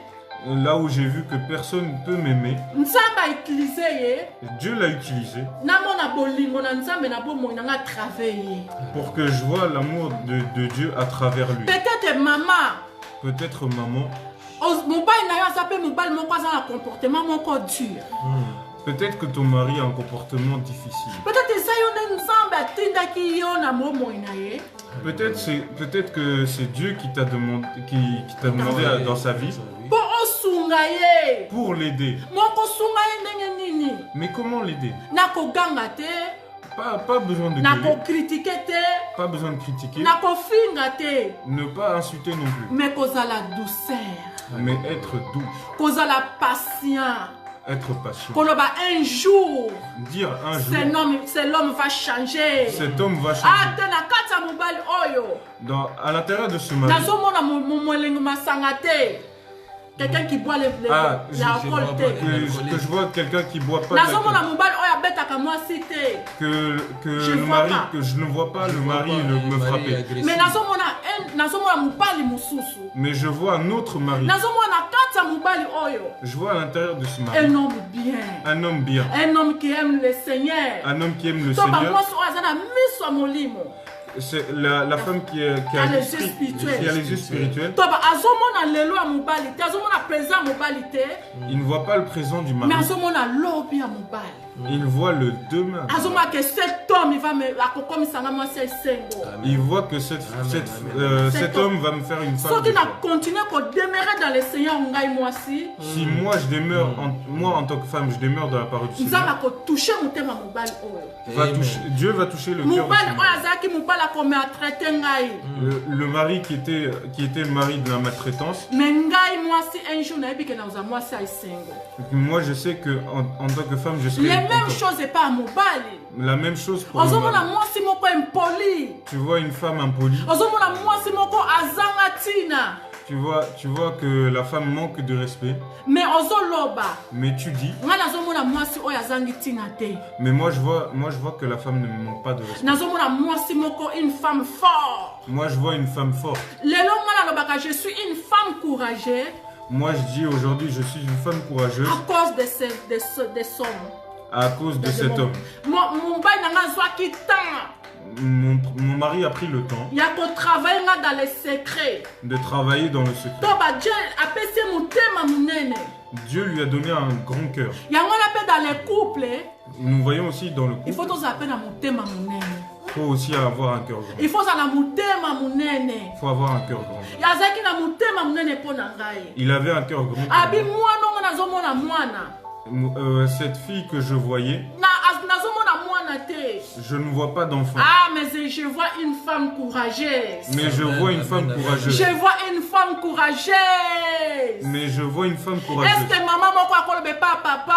là où j'ai vu que personne ne peut m'aimer. Nzambe a utilisé ye. Dieu l'a utilisé Namona bolingo na nzambe na bomoi na nga travailler. pour que je vois l'amour de Dieu à travers lui. Peut-être maman. Peut-être maman, Mobali na yo aza pe mobali moko aza na comportement moko dur. peut-être que ton mari a un comportement difficile. Peut-être eza yo nde nzambe atindaki yo na bomoi na ye. Peut-être que c'est Dieu qui t'a demandé, qui t'a demandé dans sa vie Po osunga ye. pour l'aider. Moko sunga ye ndenge nini. Mais comment l'aider? Nakoganga te. Pas besoin de gueuler, Nakokritike te. pas besoin de critiquer, Nakofinga te. ne pas insulter non plus, Mais kozala douceur. mais être doux, Kozala patient. être patient. Koloba un jour. Dire un jour, C'est l'homme va changer. cet homme va Ah, changer. te na kati ya mobali oyo. À l'intérieur de ce mari, Nazomona molengi masanga te. Quelqu'un qui boit l'alcool te. que je vois quelqu'un qui boit pas Nazomona d'alcool, mobali oyo abetaka mwasi te. que le mari, que je ne vois pas le mari me frapper. Mais nazomona mobali mosusu. Mais je vois un autre mari. Nazomona kati ya mobali oyo. Je vois à l'intérieur de ce Un mari homme bien. un homme bien, Un homme qui aime le Seigneur. un homme qui aime le To Seigneur. bamwasi oyo aza na miso ya molimo. C'est la femme qui a les yeux spirituels. qui a les yeux spirituels. To azomona lelo ya mobali te. Azomona présent ya mobali te. Il ne voit pas le présent du Mais mari. azomona lobi ya mobali. Il voit le demain. Azomona que cet homme il va me akokomisanga mwasi esengo. Il voit que cet homme va me faire une femme. Soki de na joie. continuer ko demeurer dans le Seigneur ngai mwasi. Si moi je demeure, moi en tant que femme, je demeure dans la parole du Nzambe Seigneur, akotouche motema mobali oyo. Dieu va toucher le cœur de Mobali ce oyo mari. azalaki mobali akome atraite ngai. Le mari qui était le mari de la maltraitance. Mais ngai mwasi un jour nayebi ke nauza mwasi ya esengo. Moi je sais que en tant que femme, je Les serai mêmes choses et pas mobali. la même chose pour le Ozomona mari. mwasi moko impoli. Tu vois une femme impolie, Ozomona mwasi moko azanga tina. tu vois que la femme manque de respect, Mais ozoloba. mais tu dis, Nga nazomona mwasi oyo azangi tina te. mais moi je vois que la femme ne me manque pas de respect. Nazomona mwasi moko une femme forte. Moi je vois une femme forte. Lelo nga nalobaka je suis une femme courageuse Moi je dis aujourd'hui je suis une femme courageuse à cause de son. à cause de cet homme. Mobali nanga azwaki temps Mon mari a pris le temps ya kotravaille nga dans les secrets. de travailler dans le secret. To Dieu apesi motema munene. Dieu lui a donné un grand cœur. Yango na pe dans les couples, Nous voyons aussi dans le il faut couple, tozala pe na motema munene. il faut aussi avoir un cœur grand. Il faut zala motema munene. Il faut avoir un cœur grand. Yazaki na motema munene mpo na ngai. Il avait un cœur grand. Abi mwana ngo nazomona mwana. Cette fille que je voyais, Nazomona mwana te. je ne vois pas d'enfant. Ah, mais je vois une femme courageuse. Mais je vois une femme courageuse. Je vois une femme courageuse. Mais je vois une femme Est-ce courageuse. que maman moko akolobe pas papa?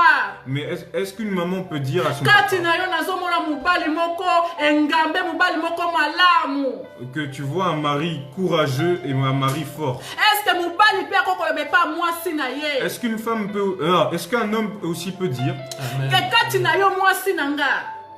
Mais est-ce qu'une maman peut dire à son Kati papa na yo nazomona mobali moko engambe mobali moko malamu. que tu vois un mari courageux et un mari fort? Est-ce que mobali pe akolobe pas mwasi na ye? Est-ce qu'une femme peut... est-ce qu'un homme aussi peut dire Que kati na yo mwasi na nga?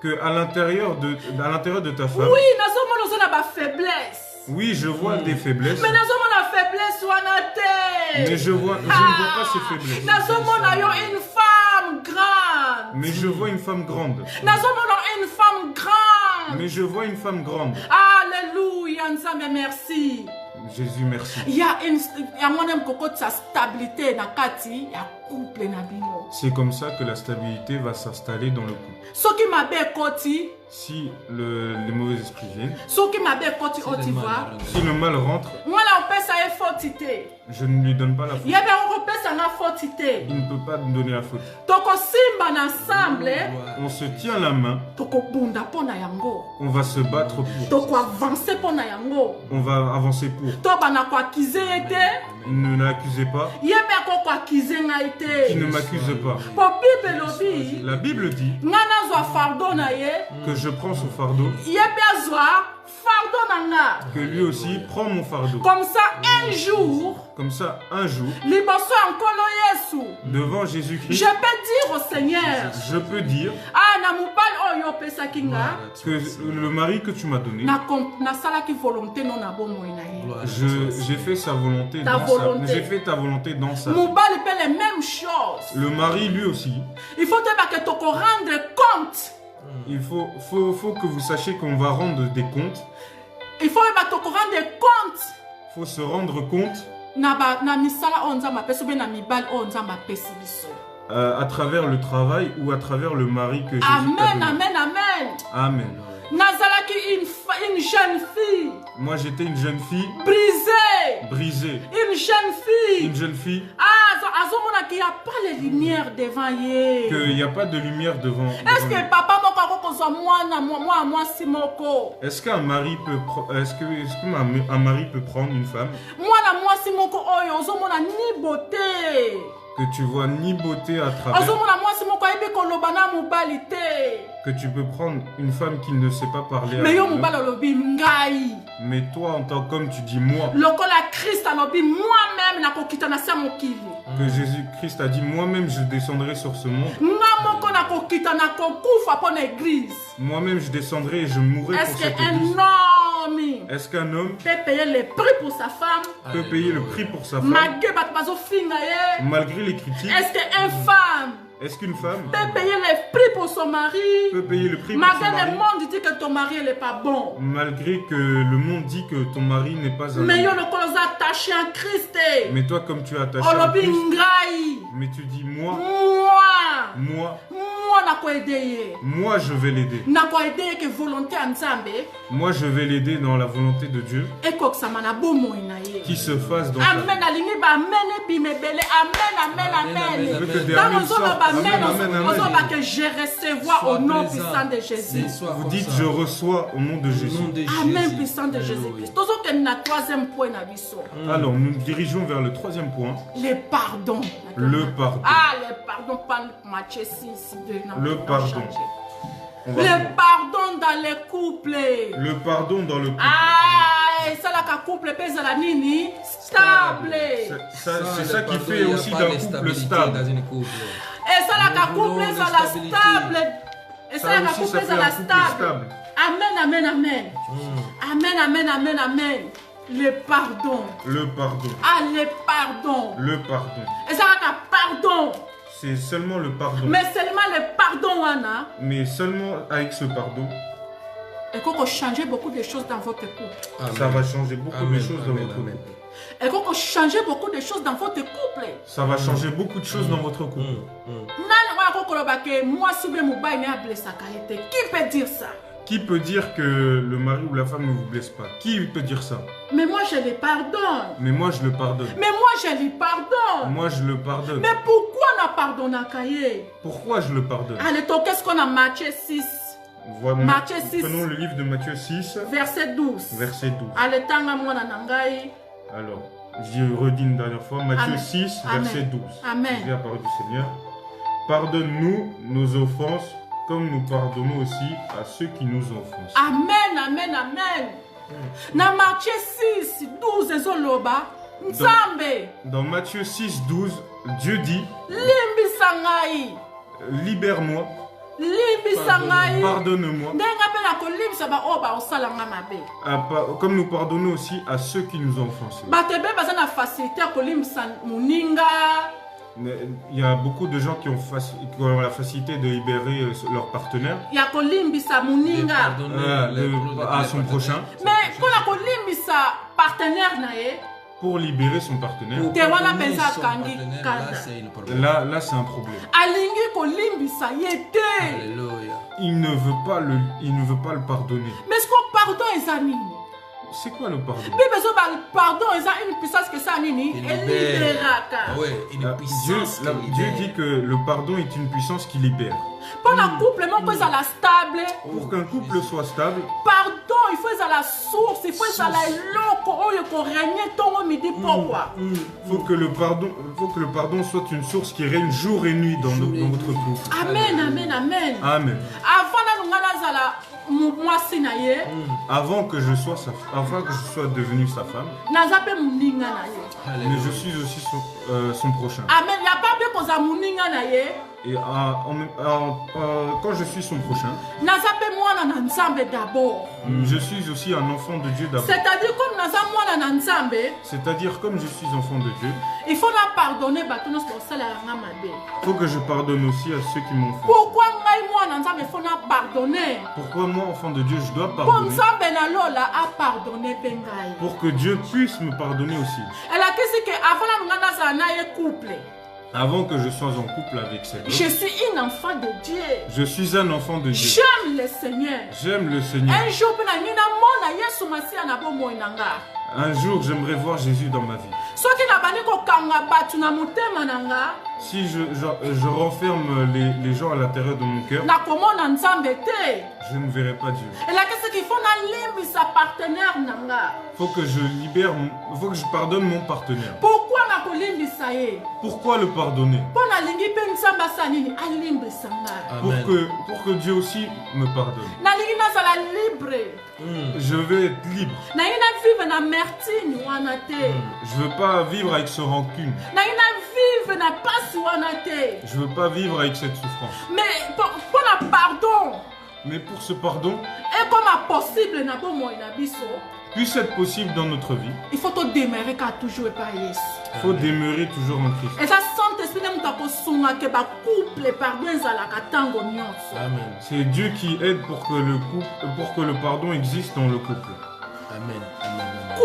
que à l'intérieur de ta femme, Oui, nazomona ozona ba faiblesse. oui, je vois des faiblesses, Mais nazomona faiblesse wana te. mais je ne vois pas ces faiblesses. Nazomona yo une femme grande. Mais je vois une femme grande. Nazomona une femme grande. Mais je vois une femme grande. Alléluia, Nzambe merci. Jésus, merci. Il y a une stabilité na kati ya couple na bino. C'est comme ça que la stabilité va s'installer dans le couple. Soki mabe koti, Si les mauvais esprits viennent, soki mabe koti otiva. si le mal rentre, Mwana opesa ye fortité. je ne lui donne pas la faute. Yebe opesa na fortité. Il ne peut pas me donner la faute. Toko simba na ensemble, On se tient la main, toko bunda pona yango. on va se battre pour. Toko avancer pona yango. On va avancer pour. To bana ko akize ete, Ne l'accusez pas, yebe ko akize nga qui ne ete. m'accuse pas. Po Bible lobi, La Bible dit ngana zwa fardeau na ye, que je prends son fardeau, yebe azwa fardeau na nga. que lui aussi prend mon fardeau. Comme ça, un jour, Comme ça, un jour, liboso ya nkolo Yesu, devant je Jésus-Christ, peux dire au Seigneur, je peux dire ah na mobali oyo opesaki nga, que le mari que tu m'as donné, nasalaki volonté no na bomoi na ye. j'ai fait sa volonté Ta dans volonté. j'ai fait ta volonté dans sa vie. Mobali peut les mêmes choses. Le mari lui aussi, Il faut que tu rendre compte. il faut que vous sachiez qu'on va rendre des comptes. Il faut que tu rendre compte. Il faut se rendre compte Na misala on nzamba pesi be na mibali on nzamba pesi biso. à travers le travail ou à travers le mari que Jésus t'a Amen, donné. amen, amen. Amen. Nazalaki une jeune fille Moi j'étais une jeune fille brisée. brisée. Une jeune fille. Une jeune fille Ah, azomona qu'il n'y a pas les lumières devant ye. qu'il n'y a pas de lumière devant. Est-ce devant que papa moko akokozwa moi si moko? lui. Est-ce qu'un mari peut un mari peut prendre une femme Moi si moko oyo ozomona ni beauté. que tu vois ni beauté à travers, Ozomona moi si moko ayebi koloba na mobali te. que tu peux prendre une femme qui ne sait pas parler Mais yo à mobali olobi ngai. mais toi en tant qu'homme tu dis moi. Lokola Christ alobi moi-même nakokita na se mokili. Que Jésus-Christ a dit moi-même je descendrai sur ce monde. Nga moko nakokita nakokufa po na église. Moi-même je descendrai et je mourrai Est-ce pour cette qu'un église. homme Est-ce qu'un homme peut payer le prix pour sa femme? peut payer le prix pour sa femme Malgré bato bazofinga ye. malgré les critiques? Est-ce qu'une femme Est-ce qu'une femme peut payer le prix pour son mari? peut payer le prix pour son Malgré le mari monde dit que ton mari n'est pas bon. malgré que le monde dit que ton mari n'est pas un Mais yo homme? lokolo oza attaché en Christ. Mais toi comme tu es attaché à Olobi Christ, ngai. mais tu dis moi, Moi nakoede ye. moi je vais l'aider. Nakoede ye que volonté ya Nzambe Moi je vais l'aider dans la volonté de Dieu ekokisama na bomoi na ye. qui se fasse dans sa vie. Amen alingi ba amen ebima ebele amen. Je veux que des Dans amens nos sortent. hommes, Amen, amen, amen. ozoba que je recevoir Sois au nom présent. puissant de Jésus. Vous dites je reçois au nom de Jésus. Amen puissant de Jésus-Christ. Tozokende na troisième point na biso. Alors nous nous dirigeons vers le troisième point, Le pardon. le pardon. Ah, le pardon, pas Matthieu 6, 2. Le pardon. On va- Le pardon dans les couples. Le pardon dans le couple. Ah, et ça là, qu'un couple pèse la nini stable. C'est ça qui fait aussi d'un couple stable. Dans une couple. Et ça là, qu'un couple est à la stable. Et ça là, qu'un aussi, couple ça est fait à la un couple stable. stable. Amen, amen, amen. Amen, amen, amen, amen. Le pardon. Le pardon. Ah, le pardon. Le pardon. Et ça là, qu'un pardon. C'est seulement le pardon. Mais seulement le pardon, Anna. Mais seulement avec ce pardon, Et qu'on changer beaucoup de choses dans votre couple. ça va changer beaucoup de choses dans votre couple. Et qu'on changer beaucoup de choses dans votre couple. Ça va changer beaucoup de choses dans votre couple. Moi, si qui peut dire ça? Qui peut dire que le mari ou la femme ne vous blesse pas? Qui peut dire ça? Mais moi, je le pardonne. Mais moi, je le pardonne. Mais moi, je lui pardonne. Moi, je le pardonne. Mais pourquoi on a pardonné à Kaye? Pourquoi je le pardonne? Allez, qu'est-ce qu'on a Matthieu 6, Voilà, Matthieu 6. Prenons le livre de Matthieu 6, verset 12. verset 12. Allez, tanga mwana nangai. Alors, je redis une dernière fois, Matthieu Amen. 6, Amen. verset 12. Amen. Je lis la parole du Seigneur. Pardonne-nous nos offenses, comme nous pardonnons aussi à ceux qui nous offensent. Amen, amen, amen. Na Matthieu 6, 12, ezoloba. Nzambe, Dans Matthieu 6, 12, Dieu dit, limbisa ngai. libère-moi, Limbisa ngai. pardonne-moi, Ndenga pe na kolimbisa ba oyo baosalanga mabe. comme nous pardonnons aussi à ceux qui nous ont offensés. Bato ebe baza na facilité ya kolimbisa moninga. Il y a beaucoup de gens qui ont la facilité de libérer leur partenaire Ya kolimbisa moninga. à son prochain. Mais mpona kolimbisa partenaire na ye pour libérer son partenaire. Pour te wana pardonner mpenza son akangi partenaire, kanda là, c'est une problème. Là c'est un problème. alingi kolimbisa ye te Alléluia. Il ne veut pas le pardonner. mais ce que pardon eza nini C'est quoi le pardon? bible ezoba pardon eza une puissance que ça nini Il libère. eliberaka Ah ouais, une puissance qui Dieu libère. dit que le pardon est une puissance qui libère. mpo na couple moko ezala stable Pour qu'un couple soit stable, pardon il faut ezala source il faut ezala eloko oyo koregne ntongo midi pokwa faut que le pardon soit une source qui règne jour et nuit dans votre couple. amen amen amen Amen. avant nanonga nazala mwasi na ye Avant que je sois devenu sa femme, naza mpe moninga na ye mais Alléluia. je suis aussi son prochain. amen ya pa mpe kozala moninga na ye Et quand je suis son prochain, naza mpe mwana na nzambe d'abord je suis aussi un enfant de Dieu d'abord. c'est-à-dire comme naza mwana na nzambe C'est-à-dire, comme je suis enfant de Dieu, il faut na pardonner bato nyonso bakosalelanga mabe il faut que je pardonne aussi à ceux qui m'ont fait. pourquoi ngai mwana nzambe il faut na pardonner Pourquoi moi, enfant de Dieu, je dois mpo pardonner? nzambe na lola apardonne mpe ngai Pour que Dieu puisse me pardonner aussi. elakisi ke avant nanonga nazala na ye couple Avant que je sois en couple avec cet je homme, suis une enfant de Dieu je suis un enfant de Dieu. j'aime le Seigneur J'aime le Seigneur. un jour mpe na ngai namona yesu masiya na bomoi na nga Un jour, j'aimerais voir Jésus dans ma vie. soki nabandi kokanga bato na motema na nga Si je renferme les gens à l'intérieur de mon cœur, nakomona nzambe te je ne verrai pas Dieu. elakisi ki fo nalimbisa partenaire na nga Faut que je pardonne mon partenaire. pourkui nakolimbisa ye Pourquoi le pardonner? mpo nalingi mpe nzambe asala nini alimbisa nga Pour Amen. que Dieu aussi me pardonne. nalingi nazala libre Je veux être libre. nalingi navive na mertine wana te Je veux pas vivre avec ce rancune. nalingi navive na pasi wana te Je veux pas vivre avec cette souffrance. mais mpo na pardon Mais pour ce pardon, ekoma possible na bomoi na biso puisse être possible dans notre vie, il faut todemere ka toujours epa yesu il faut demeurer toujours en Christ. eza saint esprit nde moto akosunga ke bacouple pardon ezalaka ntango nyonso Amen. C'est Dieu qui aide pour que le pardon existe dans le couple. Amen. Amen. Amen.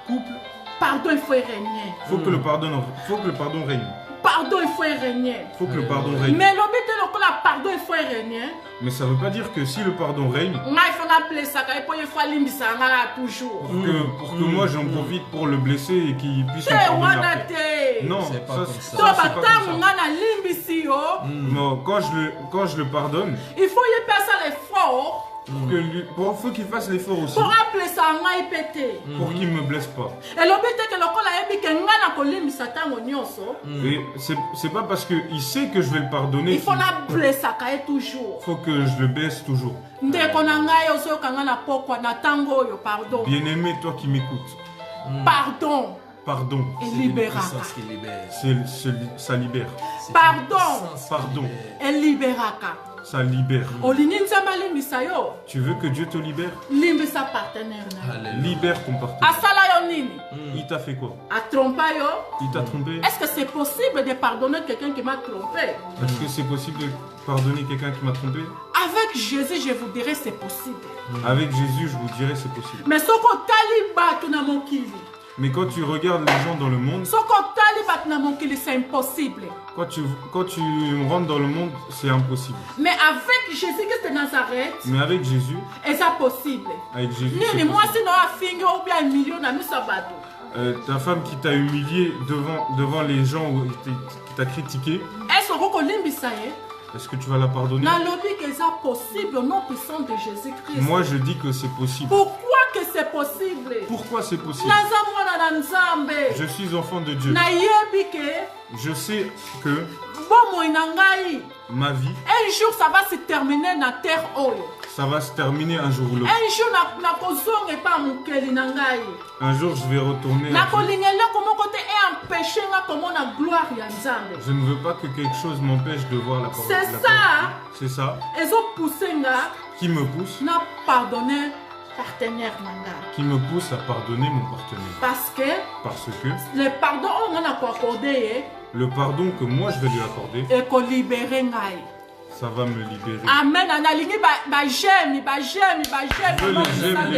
couple pardon il faut régner Faut que le pardon règne. pardon il faut régner Faut que le pardon règne. mais lobi te lokola pardon il faut régner Mais ça veut pas dire que si le pardon règne, ngai fo naplesaka ye mpo ye fo alimbisaka nga na toujours pour que moi j'en profite pour le blesser et qu'il puisse me te pardonner wana après. te Non, C'est pas ça, comme ça. to ça, c'est pas batango comme ça. nga nalimbisi yo Non, quand je le pardonne, il faut ye mpe asala effort faut qu'il fasse l'effort aussi mpo aplesaka ngai mpe te pour qu'il me blesse pas. elobi te ke lokola yebi ke ngai nakolimbisa ntango nyonso Et c'est pas parce qu'il sait que je vais le pardonner il faut qu'il naplesaka ye toujours faut que je le blesse toujours. ndeko na ngai ozoyoka ngai na pokwa na ntango oyo pardon Bien-aimé, toi qui m'écoutes, pardon pardon, C'est une elibéraka puissance qui libère. ça libère. C'est une Pardon. puissance qui Pardon. libère. elibéraka Ça libère. olingi nzambe alimbisa yo Tu veux que Dieu te libère? limbisa partenaire na yo Alléluia. Libère ton partenaire. asala yo nini Il t'a fait quoi? atrompa yo Il t'a trompé? est-ce que c'est possible de pardonner quelqu'un qui m'a trompé Est-ce que c'est possible de pardonner quelqu'un qui m'a trompé? avec Jésus je vous dirai c'est possible Avec Jésus, je vous dirais c'est possible. mais soko otali bato na mokili Mais quand tu regardes les gens dans le monde, soko otali bato na mokili c'est impossible quand tu rentres dans le monde, c'est impossible. mais avec Jésus-Christ de Nazareth Mais avec Jésus, eza possible avec Jésus, nini c'est mwasi possible. na oyo afingi obia milio na miso ya bato Ta femme qui t'a humilié devant les gens qui t'a critiqué, est-ce que okolimbisa ye est-ce que tu vas la pardonner? nalobi que eza possible au nom puissant de Jésus-Christ Moi, je dis que c'est possible. pourquoi que c'est possible Pourquoi c'est possible? naza mwana na nzambe Je suis enfant de Dieu. nayebi ke Je sais que bomoi na ngai ma vie, un jour ça va se terminer na terre oyo ça va se terminer un jour ou l'autre. un jour nakozonga epa mokeli na ngai Un jour, je vais retourner à Dieu. nakolinga eloko moko te empêche nga komona gloire ya nzambe Je ne veux pas que quelque chose m'empêche de voir la parole. C'est la ça. parole. C'est ça ezopousse nga qui me pousse, na pardonner partenaire na nga qui me pousse à pardonner mon partenaire. parce que Parce que le pardon oyo nga na koakorde ye le pardon que moi je vais lui accorder, ekolibere ngai ça va me libérer. Amen. Analingi j'aime. Je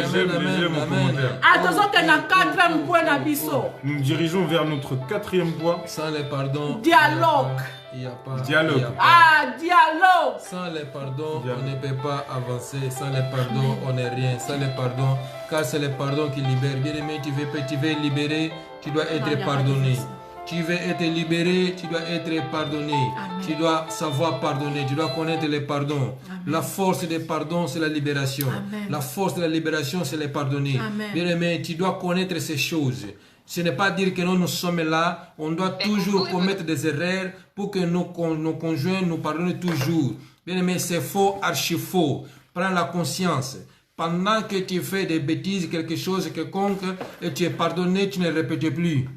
veux les j'aime au commentaire. Attention que na 4e point na biso. Nous nous dirigeons vers notre 4e point. Sans les pardons, Dialogue. il n'y a pas Dialogue. Dialogue. Sans les pardons, on ne peut pas avancer. Sans les pardons, on n'est rien. Sans les pardons, car c'est les pardons qui libèrent. Bien aimé, tu veux libérer, tu dois être pardonné. Tu veux être libéré, tu dois être pardonné. Amen. Tu dois savoir pardonner, tu dois connaître les pardons. Amen. La force des pardons, c'est la libération. Amen. La force de la libération, c'est les pardonner. Amen. Bien aimé, tu dois connaître ces choses. Ce n'est pas dire que nous sommes là, on doit toujours commettre des erreurs pour que nos conjoints nous pardonnent toujours. Bien aimé, c'est faux, archi faux. Prends la conscience. Pendant que tu fais des bêtises, quelque chose, quelconque, et tu es pardonné, tu ne répètes plus.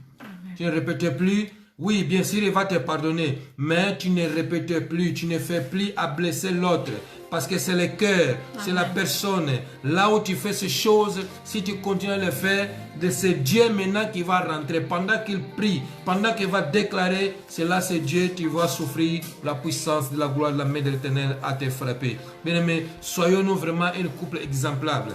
Tu ne répètes plus. Oui, bien sûr, il va te pardonner. Mais tu ne répètes plus. Tu ne fais plus à blesser l'autre. Parce que c'est le cœur, c'est la personne. Là où tu fais ces choses, si tu continues à le faire, c'est Dieu maintenant qui va rentrer. Pendant qu'il prie, pendant qu'il va déclarer, c'est là c'est Dieu, tu vas souffrir la puissance de la gloire de la main de l'Éternel à te frapper. Bien aimé, soyons-nous vraiment un couple exemplaire.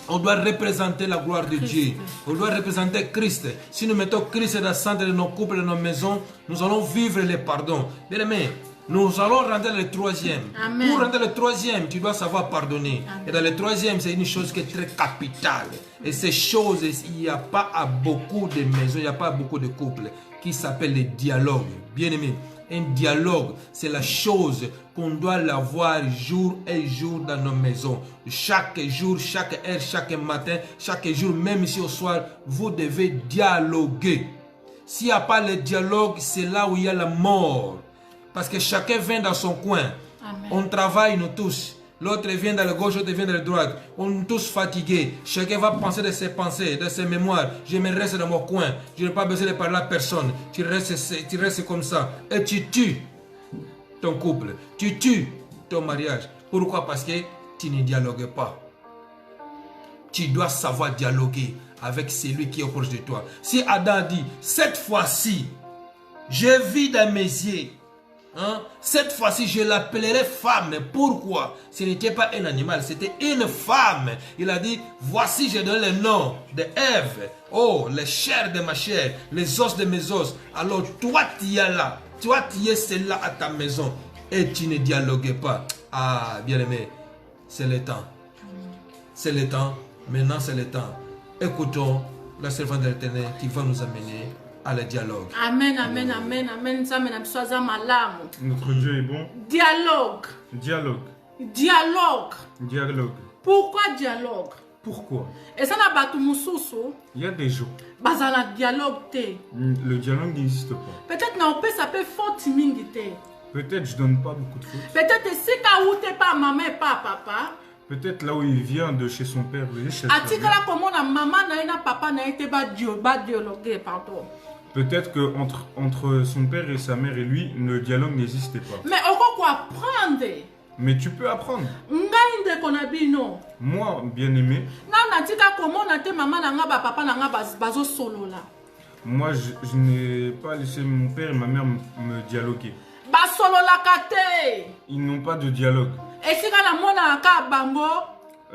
On doit représenter la gloire de Dieu. On doit représenter Christ. Si nous mettons Christ dans le centre de nos couples, de nos maisons, nous allons vivre les pardons. Bien aimé, nous allons rentrer le 3e. Amen. Pour rentrer le 3e, tu dois savoir pardonner. Amen. Et dans le 3e, c'est une chose qui est très capitale. Et ces choses, il n'y a pas à beaucoup de maisons, il n'y a pas à beaucoup de couples qui s'appelle le dialogue. Bien aimé, un dialogue, c'est la chose qu'on doit l'avoir jour et jour dans nos maisons. Chaque jour, chaque heure, chaque matin, chaque jour, même si au soir, vous devez dialoguer. S'il n'y a pas le dialogue, c'est là où il y a la mort. Parce que chacun vient dans son coin. Amen. On travaille, nous tous. L'autre vient dans la gauche, l'autre vient dans la droite. On est tous fatigués. Chacun va penser de ses pensées, de ses mémoires. Je me reste dans mon coin. Je n'ai pas besoin de parler à personne. Tu restes comme ça. Et tu tues ton couple. Tu tues ton mariage. Pourquoi? Parce que tu ne dialogues pas. Tu dois savoir dialoguer avec celui qui est proche de toi. Si Adam dit, cette fois-ci, je vis dans mes yeux. Cette fois-ci, je l'appellerai femme. Pourquoi? Ce n'était pas un animal, c'était une femme. Il a dit, voici, je donne le nom de Ève. Oh, les chairs de ma chair, les os de mes os. Alors, toi, tu es là. Toi, tu es celle-là à ta maison. Et tu ne dialogues pas. Ah, bien aimé, c'est le temps. C'est le temps. Maintenant, c'est le temps. Écoutons la servante de l'Éternel qui va nous amener à le dialogue. Amen, amen, amen, amen. Notre Dieu est bon. Dialogue. Dialogue. Dialogue. Dialogue. Pourquoi dialogue? Pourquoi? Et ça n'a pas tout mususu. Il y a des gens. Bazana dialogue te. Le dialogue n'existe pas. Peut-être non, ça peut faute mingi te. Peut-être je donne pas beaucoup de fautes. Peut-être si ka ou te pas maman et pas papa. Peut-être là où il vient de chez son père, chez Atikala comment na maman na papa na été ba dialoguer pardon. Peut-être que entre son père et sa mère et lui, le dialogue n'existait pas. Mais on peut apprendre. Mais tu peux apprendre. Moi, bien aimé. Moi, je n'ai pas laissé mon père et ma mère me dialoguer. Ils n'ont pas de dialogue.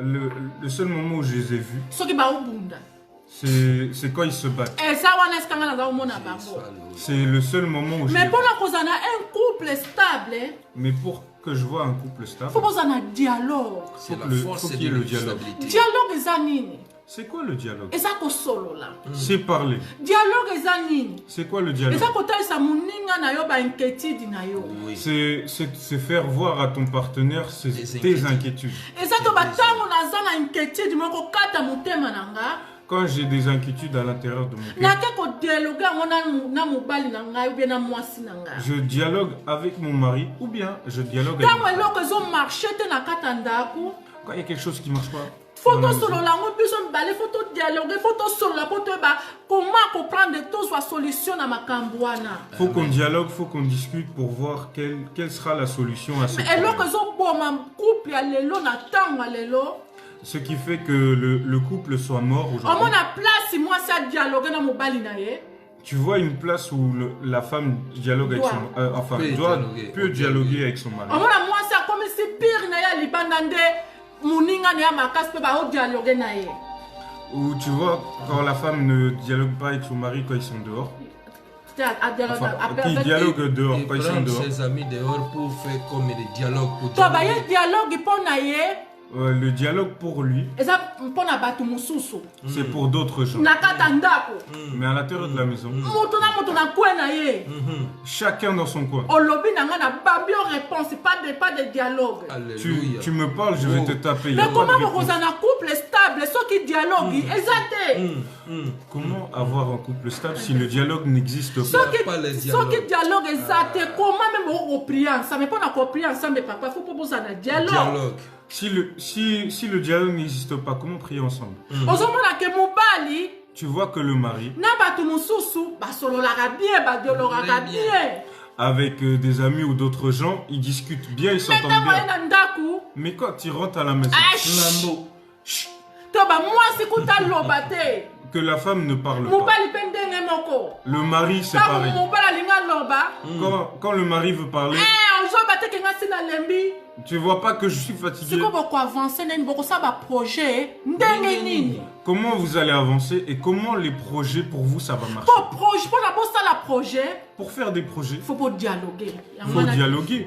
Le seul moment où je les ai vus, c'est quand ils se battent. C'est le seul moment où je les ai vus. Un couple stable. Mais pour que je vois un couple stable, il faut un dialogue. C'est la force qu'il y ait le dialogue. Dialogue, c'est quoi le dialogue? Mm. C'est parler. Dialogue, c'est quoi le dialogue? Oui. C'est faire voir à ton partenaire tes inquiétudes. Quand j'ai des inquiétudes à l'intérieur de mon cœur, je dialogue avec mon mari ou bien je dialogue avec mon mari. Quand il y a quelque chose qui ne marche pas, Photo solo lango biso mbale photo dialogue photo solo la photo ba comment comprendre tout soit solution na makambo wana. Faut qu'on dialogue, faut qu'on discute pour voir quelle sera la solution à ce problème. Couple ya lelo na tango lelo. Ce qui fait que le couple soit mort aujourd'hui. On a place moi ça dialogue na mobali na ye. Tu vois une place où la femme dialogue avec son peut dialoguer avec son mari. On a moi si pire na ya libanda nde muninga na ya makasi pe ba dialogue na ye. Ou tu vois, quand la femme ne dialogue pas avec son mari quand ils sont dehors. Qui dialogue dehors quand ils sont dehors. Ses amis dehors pour faire comme des dialogues. Toi, bah, il y a un dialogue pour naïe. Le dialogue pour lui, c'est pour d'autres gens. Mais à l'intérieur de la maison, chacun dans son coin. Tu me parles, je vais te taper. Mais comment vous avez un couple stable, ceux qui dialoguent, comment avoir un couple stable si le dialogue n'existe pas? Ceux qui dialoguent, comment même vous priez ensemble? Mais pas on prier ensemble, papa, il faut pas vous un dialogue. Si le dialogue n'existe pas, comment prier ensemble? Tu vois que le mari, avec des amis ou d'autres gens, ils discutent bien, ils s'entendent bien. Mais quand tu rentres à la maison, que la femme ne parle pas. Le mari, c'est pareil. Quand le mari veut parler, tu vois pas que je suis fatigué. Comment vous allez avancer et comment les projets pour vous ça va marcher? Pour faire des projets, il faut dialoguer. Il faut dialoguer.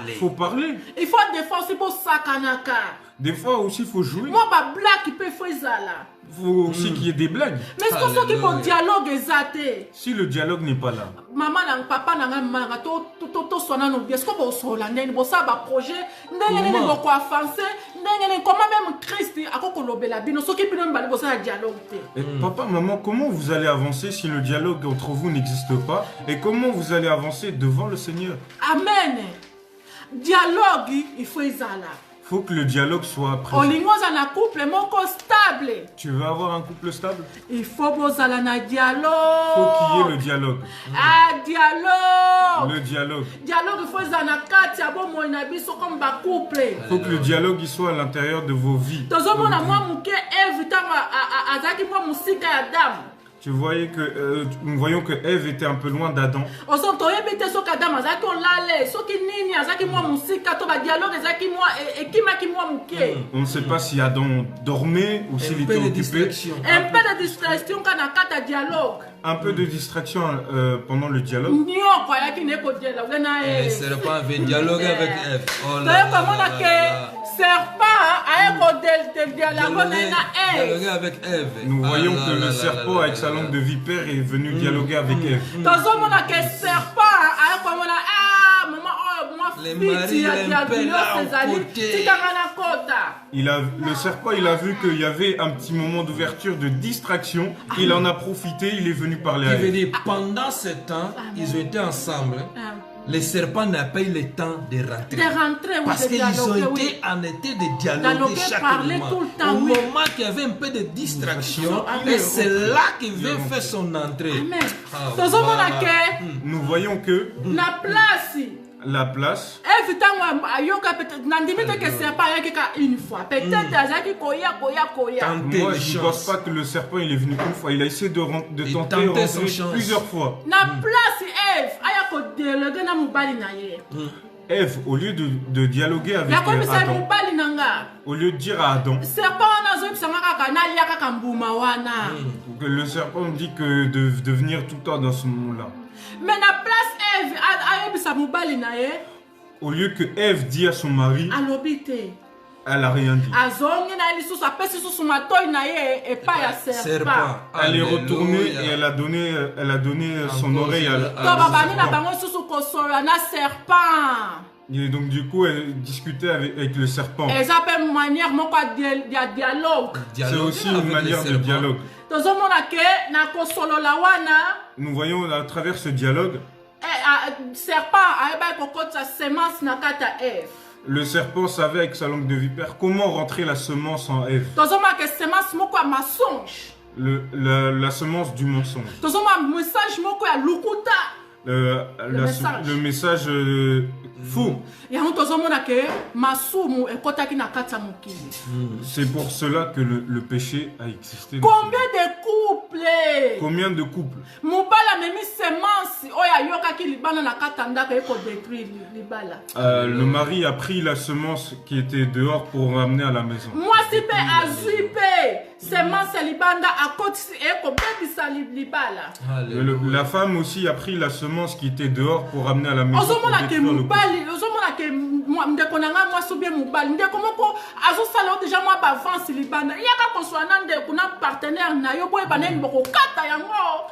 Il faut parler. Il faut des fois aussi pour sakanaka. Des fois aussi il faut jouer. Moi ma blague qui peut faire ça là. Il faut aussi qu'il y ait des blagues. Mais c'est ce qui pour dialogue exacté. Si le dialogue n'est pas là. Maman et papa n'ont to sona no bien. Est-ce que vous sola n'en bo ça ba projet n'en bo quoi avancer n'en comment même Christ a ko lobela bino ce qui peut me bo ça dialogue. Papa, maman, comment vous allez avancer si le dialogue entre vous n'existe pas et comment vous allez avancer devant le Seigneur? Amen. Dialogue, il faut ça là. Il faut que le dialogue soit présent. Tu veux avoir un couple stable? Il faut qu'il y ait le dialogue. Ah, dialogue. Le dialogue. Dialogue, il faut que le dialogue il soit à l'intérieur de vos vies. Tu voyais que nous voyons que Ève était un peu loin d'Adam. On ne sait pas si Adam dormait ou s'il était occupé. Un peu de distraction quand on a dialogue. Un peu de distraction pendant le dialogue. Serpent avait dialogué avec Ève. Dialoguer avec Ève. Nous voyons que le serpent avec sa langue de vipère est venu dialoguer avec Ève. Les maris l'appellent à côté. Le serpent, il a vu qu'il y avait un petit moment d'ouverture, de distraction. Il en a profité, il est venu parler à Ève. Pendant ce temps, ils ont été ensemble. Les serpents n'a pas eu le temps de rentrer. Parce qu'ils ont été en été de dialoguer chaque moment. Au moment qu'il y avait un peu de distraction, et c'est là qu'il veut faire son entrée. Nous voyons que la place. Moi, je ne pense pas que le serpent il est venu une fois. Il a essayé de tenter rentrer plusieurs fois. Ève, au lieu de dialoguer avec Adam, au lieu de dire à Adam, que le serpent dit que de venir tout le temps dans ce monde-là. Mais la place Ève, au lieu que Ève dit à son mari, elle n'a rien dit. Elle est retournée et elle a donné son oreille à et donc du coup elle discutait avec le serpent. C'est aussi une manière de dialogue. Nous voyons à travers ce dialogue le serpent savait avec sa langue de vipère comment rentrer la semence en Ève. La semence du mensonge. Le message faux. C'est pour cela que le péché a existé. Combien de couples? Combien de couples? ki libala na katanda ka eko détruire libala. Le mari a pris la semence qui était dehors pour ramener à la maison. Moi si pe azui pe semence libanda akoti eko bebisa libala. La femme aussi a pris la semence qui était dehors pour ramener à la maison. Ozomona ke mubali, ozomona ke ndeko nanga moi soubie mubali, ndeko moko azosala déjà moi ba avance libanda. Yaka konswana ndeko na partenaire na yo boye baneni boko kata yango.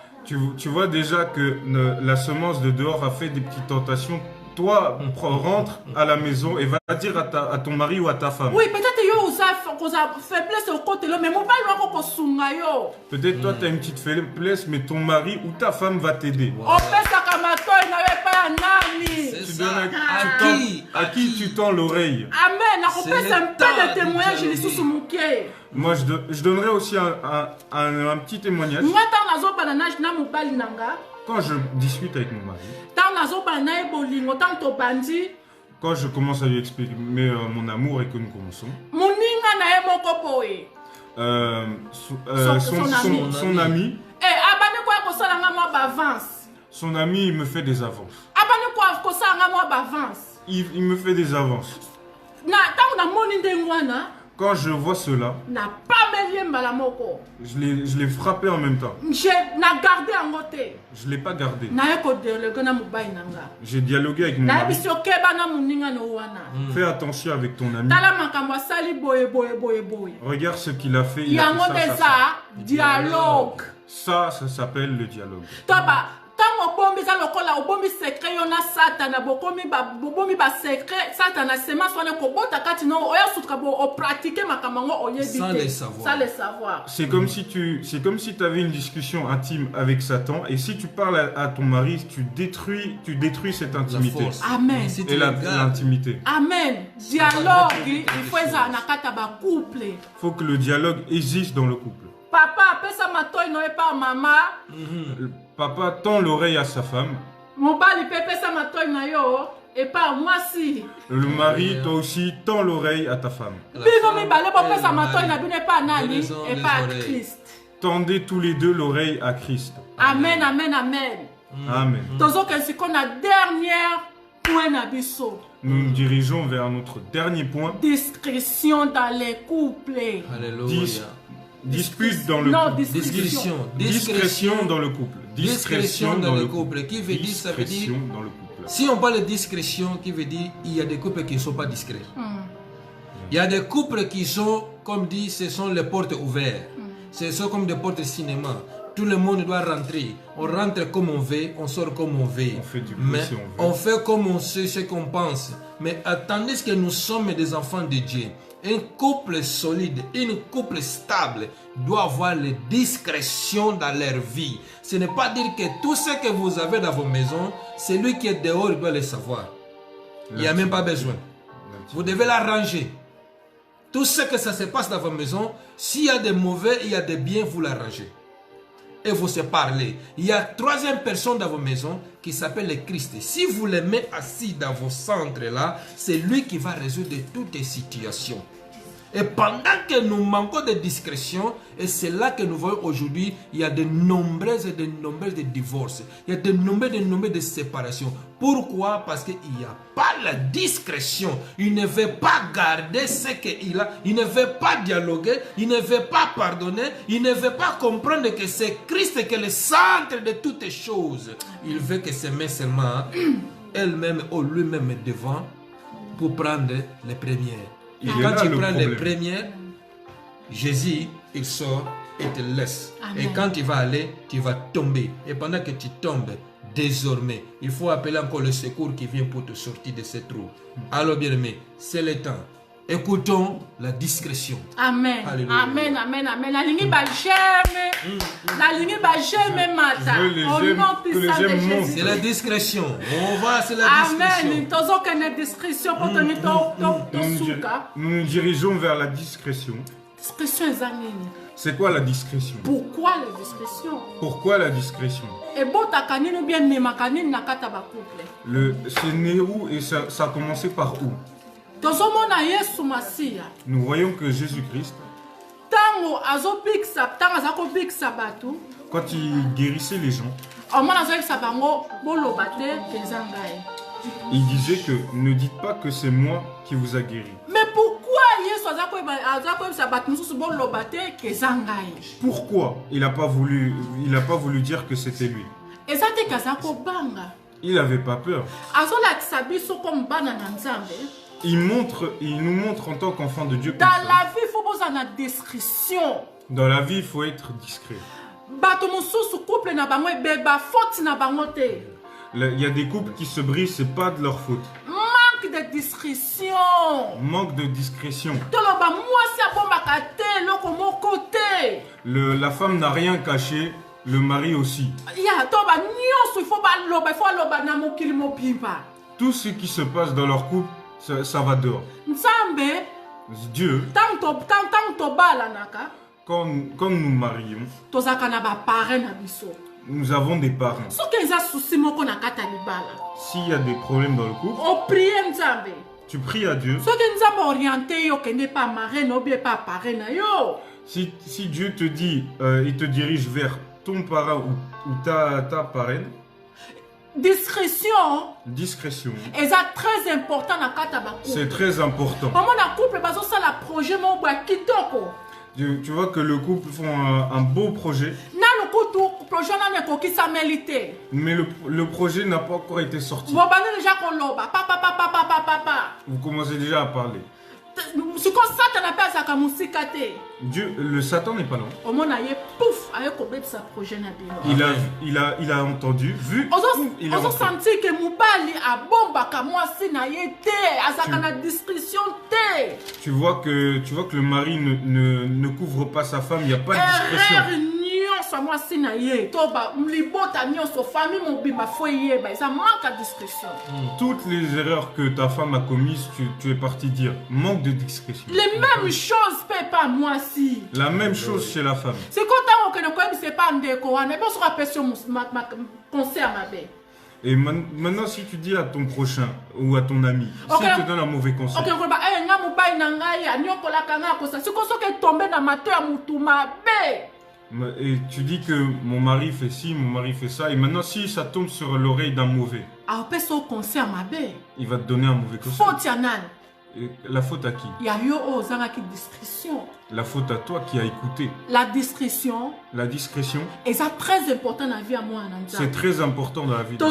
Tu vois déjà que la semence de dehors a fait des petites tentations. Toi, rentre à la maison et va dire à ton mari ou à ta femme. Oui, peut-être yo osa faiblesse au côté là, mais mobile wako kosunga yo. Peut-être toi tu as une petite faiblesse, mais ton mari ou ta femme va t'aider. On fait ça comme toi, il n'avait pas nani. Tu donnes à qui tu tends l'oreille. Amen. On fait un peu de témoignage les sous mouké. Moi, je donnerais aussi un petit témoignage. Moi, tant nazo bananage na mobile nanga. Quand je discute avec mon mari. Quand je commence à lui exprimer mon amour et que nous commençons. Son ami. Son ami, il me fait des avances. Il me fait des avances. Quand je vois cela, je l'ai frappé en même temps. Je ne l'ai pas gardé. J'ai dialogué avec mon mari. Fais attention avec ton ami. Regarde ce qu'il a fait. Il a fait ça. Dialogue. Ça s'appelle le dialogue. Tant obombi za lokola obombi secret yona satana bokomi ba secret satana sema sone ko bota kati no oya sutra bo o pratiquer makamango oyebite sans le savoir. C'est comme si tu avais une discussion intime avec Satan et si tu parles à ton mari, tu détruis cette intimité. Amen. Et l'intimité. Amen. Dialogue, il faut ça na kata ba couple. Faut que le dialogue existe dans le couple. Papa appelle ça matoy no et pas maman. Papa tend l'oreille à sa femme. Mon bali pepe ça matoy na yo et pas moi si. Le mari toi aussi tend l'oreille à ta femme. Bino mi balé pepe ça matoy na bino pas nani et pas Christ. Tendez tous les deux l'oreille à Christ. Amen, amen, amen. Amen. Tozo que qu'on a dernière point na biso. Nous nous dirigeons vers notre dernier point. Discrétion dans les couples. Alléluia. Dispute dans le couple. Discrétion dans le couple. Discrétion dans le couple. Qui veut dire, ça veut dire, dans le couple. Si on parle de discrétion, qui veut dire, il y a des couples qui ne sont pas discrets. Il y a des couples qui sont, comme dit, ce sont les portes ouvertes. Ce sont comme des portes de cinéma. Tout le monde doit rentrer. On rentre comme on veut, on sort comme on veut. On fait du bruit si on veut. On fait comme on sait ce qu'on pense. Mais attendez que nous sommes des enfants de Dieu. Un couple solide, un couple stable doit avoir les discrétions dans leur vie. Ce n'est pas dire que tout ce que vous avez dans vos maisons, celui qui est dehors doit le savoir. Il n'y a même pas besoin. Vous devez l'arranger. Tout ce que ça se passe dans vos maisons, s'il y a des mauvais, il y a des biens, vous l'arrangez. Et vous se parlez. Il y a troisième personne dans vos maisons qui s'appelle le Christ. Si vous le mettez assis dans vos centres là, c'est lui qui va résoudre toutes les situations. Et pendant que nous manquons de discrétion, et c'est là que nous voyons aujourd'hui, il y a de nombreuses divorces. Il y a de nombreuses séparations. Pourquoi? Parce qu'il n'y a pas la discrétion. Il ne veut pas garder ce qu'il a. Il ne veut pas dialoguer. Il ne veut pas pardonner. Il ne veut pas comprendre que c'est Christ qui est le centre de toutes les choses. Il veut que se mette seulement elle-même ou lui-même devant pour prendre les premières. Et quand tu prends les premières, Jésus, il sort et te laisse. Amen. Et quand tu vas aller, tu vas tomber. Et pendant que tu tombes, désormais, il faut appeler encore le secours qui vient pour te sortir de ces trous. Alors bien aimé, c'est le temps. Écoutons la discrétion. Amen. Alléluia. Amen, amen, amen. La ligne va jamais. La ligne va jamais matin. Au nom puissant de Jésus. C'est la discrétion. On va, c'est la discrétion. Amen. Tozo que la discrétion pour tenir ton souka. Nous nous dirigeons vers la discrétion. Discrétion examine. C'est quoi la discrétion? Pourquoi la discrétion? Pourquoi la discrétion? Et bon ta canine ou bien nema canine na kata ba couple. C'est né où et ça a commencé par où? Nous voyons que Jésus-Christ, quand il guérissait les gens, Il disait que ne dites pas que c'est moi qui vous a guéri. Mais pourquoi il n'a pas voulu dire que c'était lui? Il n'avait pas peur. Il nous montre en tant qu'enfant de Dieu. Dans la vie, il faut avoir une discrétion. Dans la vie, il faut être discret. Il y a des couples qui se brisent, c'est pas de leur faute. Manque de discrétion. Manque de discrétion. La femme n'a rien caché, le mari aussi. Tout ce qui se passe dans leur couple, ça va dehors. Dieu, quand nous marions, nous avons des parents. S'il y a des problèmes dans le couple, tu pries à Dieu. Si Dieu te dit, il te dirige vers ton parent ou ta parraine, discrétion. C'est très important. Tu vois que le couple font un beau projet. Mais le projet n'a pas encore été sorti. Vous commencez déjà à parler. Dieu, le Satan n'est pas là. Il a entendu, vu, il a senti que tu vois que le mari ne couvre pas sa femme, il n'y a pas de discrétion. Toutes les erreurs que ta femme a commises, tu es parti dire. Manque de discrétion. Les mêmes choses, pas moi si. La même chose chez la femme. C'est quand c'est pas et maintenant, si tu dis à ton prochain ou à ton ami, s'il te donne un mauvais conseil, et tu dis que mon mari fait ci, mon mari fait ça, et maintenant si ça tombe sur l'oreille d'un mauvais, il va te donner un mauvais conseil. Et la faute à qui? La faute à toi qui as écouté. La discrétion. C'est très important dans la vie de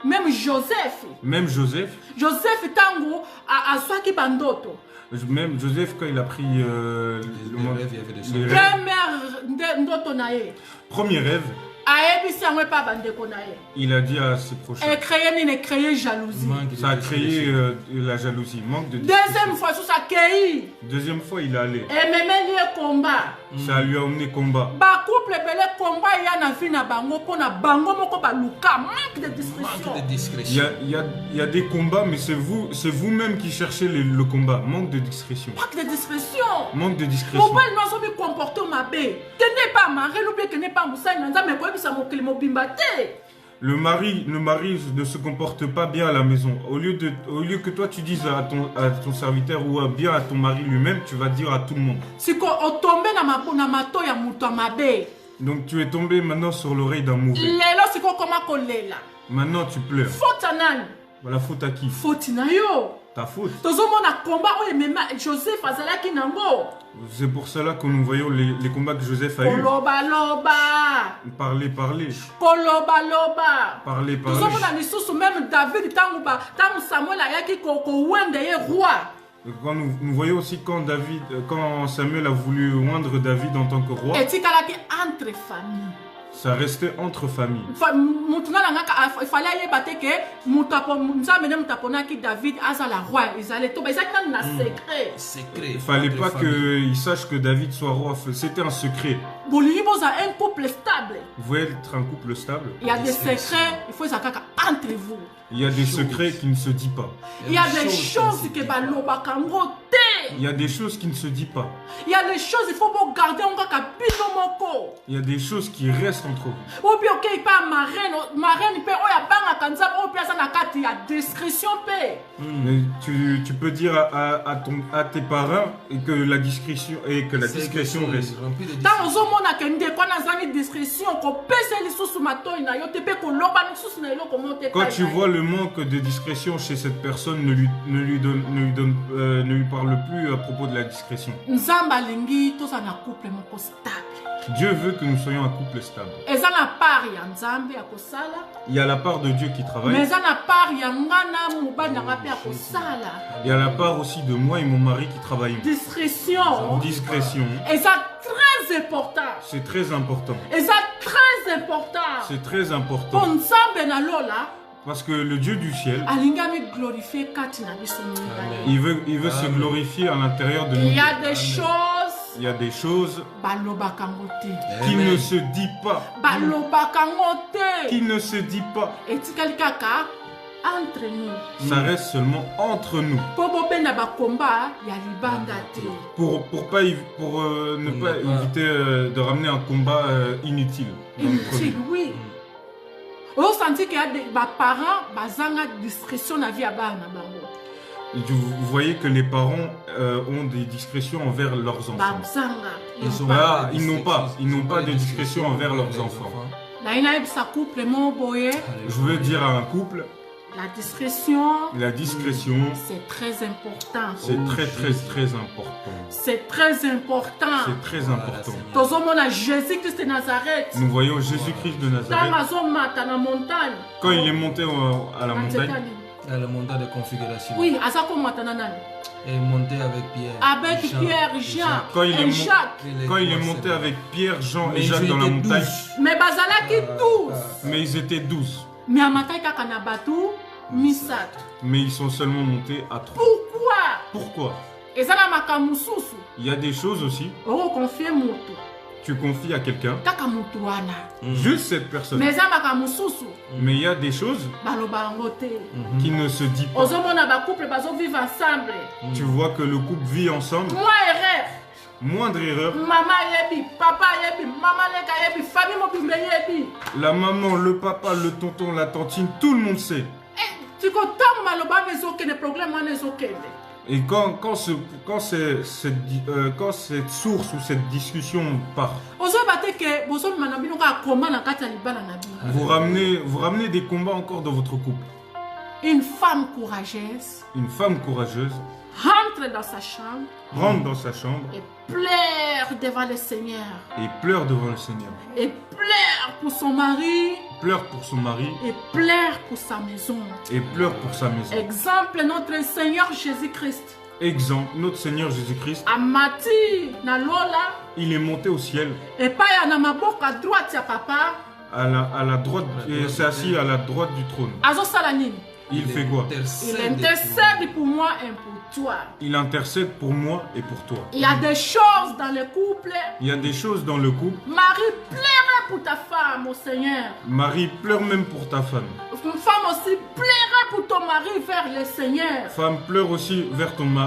même Joseph. Même Joseph, même Joseph, quand il a pris premier rêve, il a dit à ses prochains. Jalousie. Ça a créé la jalousie, manque de Deuxième fois, il est allé. Ça lui a emmené combat. Il y a des combats, mais c'est vous-même qui cherchez le combat. Manque de discrétion. Manque de discrétion. Le mari ne se comporte pas bien à la maison. Au lieu que toi tu dises à ton serviteur ou bien à ton mari lui-même, tu vas dire à tout le monde. Donc tu es tombé maintenant sur l'oreille d'un mauvais. Maintenant tu pleures. La faute à qui? Ta faute. C'est pour cela que nous voyons les combats que Joseph a eu. Parler. Même David, quand nous voyons aussi quand Samuel a voulu oindre David en tant que roi. Ça restait entre familles. Il ne fallait pas qu'il sache que David soit roi. C'était un secret. Vous voulez un couple stable. Vous voulez être un couple stable. Il y a des secrets, il faut entre vous. Il y a des secrets qui ne se disent pas. Il y a des choses que Il y a des choses qui ne se disent pas. Il y a des choses, il faut garder encore capito moko. Il y a des choses qui restent entre vous. Ou bien, ok, il pas marraine, peut, oh, y a banga kanza, oh, bien, ça n'a qu'à il y a discrétion, peut. Mais tu peux dire à tes parents que la discrétion reste. Dans le monde, on a une discrétion, qu'on pèse les sous mato, il y a yote, peut, qu'on loba, les sous, na yelo, comment t'es. Quand tu vois le manque de discrétion chez cette personne, ne lui parle plus à propos de la discrétion. Nzamba lingi, tout ça na couple moko stable. Dieu veut que nous soyons un couple stable. Et ça n'a pas rien, Nzambe à kosala. Il y a la part de Dieu qui travaille. Mais ça n'a pas rien, ngana mubana rapi à kosala. Il y a la part aussi de moi et mon mari qui travaillons. Discrétion. Discrétion. Et ça très important. C'est très important. Et ça très important. C'est très important. Pour Nzambe na lola. Parce que le Dieu du ciel, il veut se glorifier à l'intérieur de nous. Il y a des choses. Il y a des choses qui ne se disent pas. Qui ne se disent pas. Entre nous. Ça reste seulement entre nous. Pour ne pas éviter de ramener un combat inutile. Inutile, oui. Vous sentez qu'il y a des parents qui ont discrétion dans la vie. Vous voyez que les parents ont des discrétions envers leurs enfants. Ils n'ont pas de discrétion envers leurs enfants. Je veux dire à un couple, la discrétion, c'est très important. C'est très important. C'est très important. C'est très important. Jésus-Christ de Nazareth. Nous voyons Jésus-Christ de Nazareth. Quand il est monté à la montagne. À la montagne de configuration. Oui, et monté avec Pierre. Avec Pierre, Jean. Quand il est monté avec Pierre, Jean et Jacques dans la montagne. Mais Mais ils étaient 12. Mais ils sont seulement montés à 3. Pourquoi? Il y a des choses aussi. Tu confies à quelqu'un. Juste cette personne. Mais il y a des choses qui ne se disent pas. Tu vois que le couple vit ensemble. Moindre erreur. La maman, le papa, le tonton, la tantine, tout le monde sait. Et quand cette source ou cette discussion part, vous ramenez des combats encore dans votre couple. Une femme courageuse rentre dans sa chambre et pleure devant le Seigneur. Et pleure pour son mari. Et pleure pour sa maison. Exemple, notre Seigneur Jésus-Christ. Il est monté au ciel. Et pas à ma droite, papa. À la droite, il s'est assis à la droite du trône. Il fait quoi? Il intercède pour moi et pour toi. Il intercède pour moi et pour toi. Il y a des choses dans le couple. Marie pleurait pour ta femme, au Seigneur. Marie pleure même pour ta femme. Une femme aussi pleurait pour ton mari vers le Seigneur. Femme pleure aussi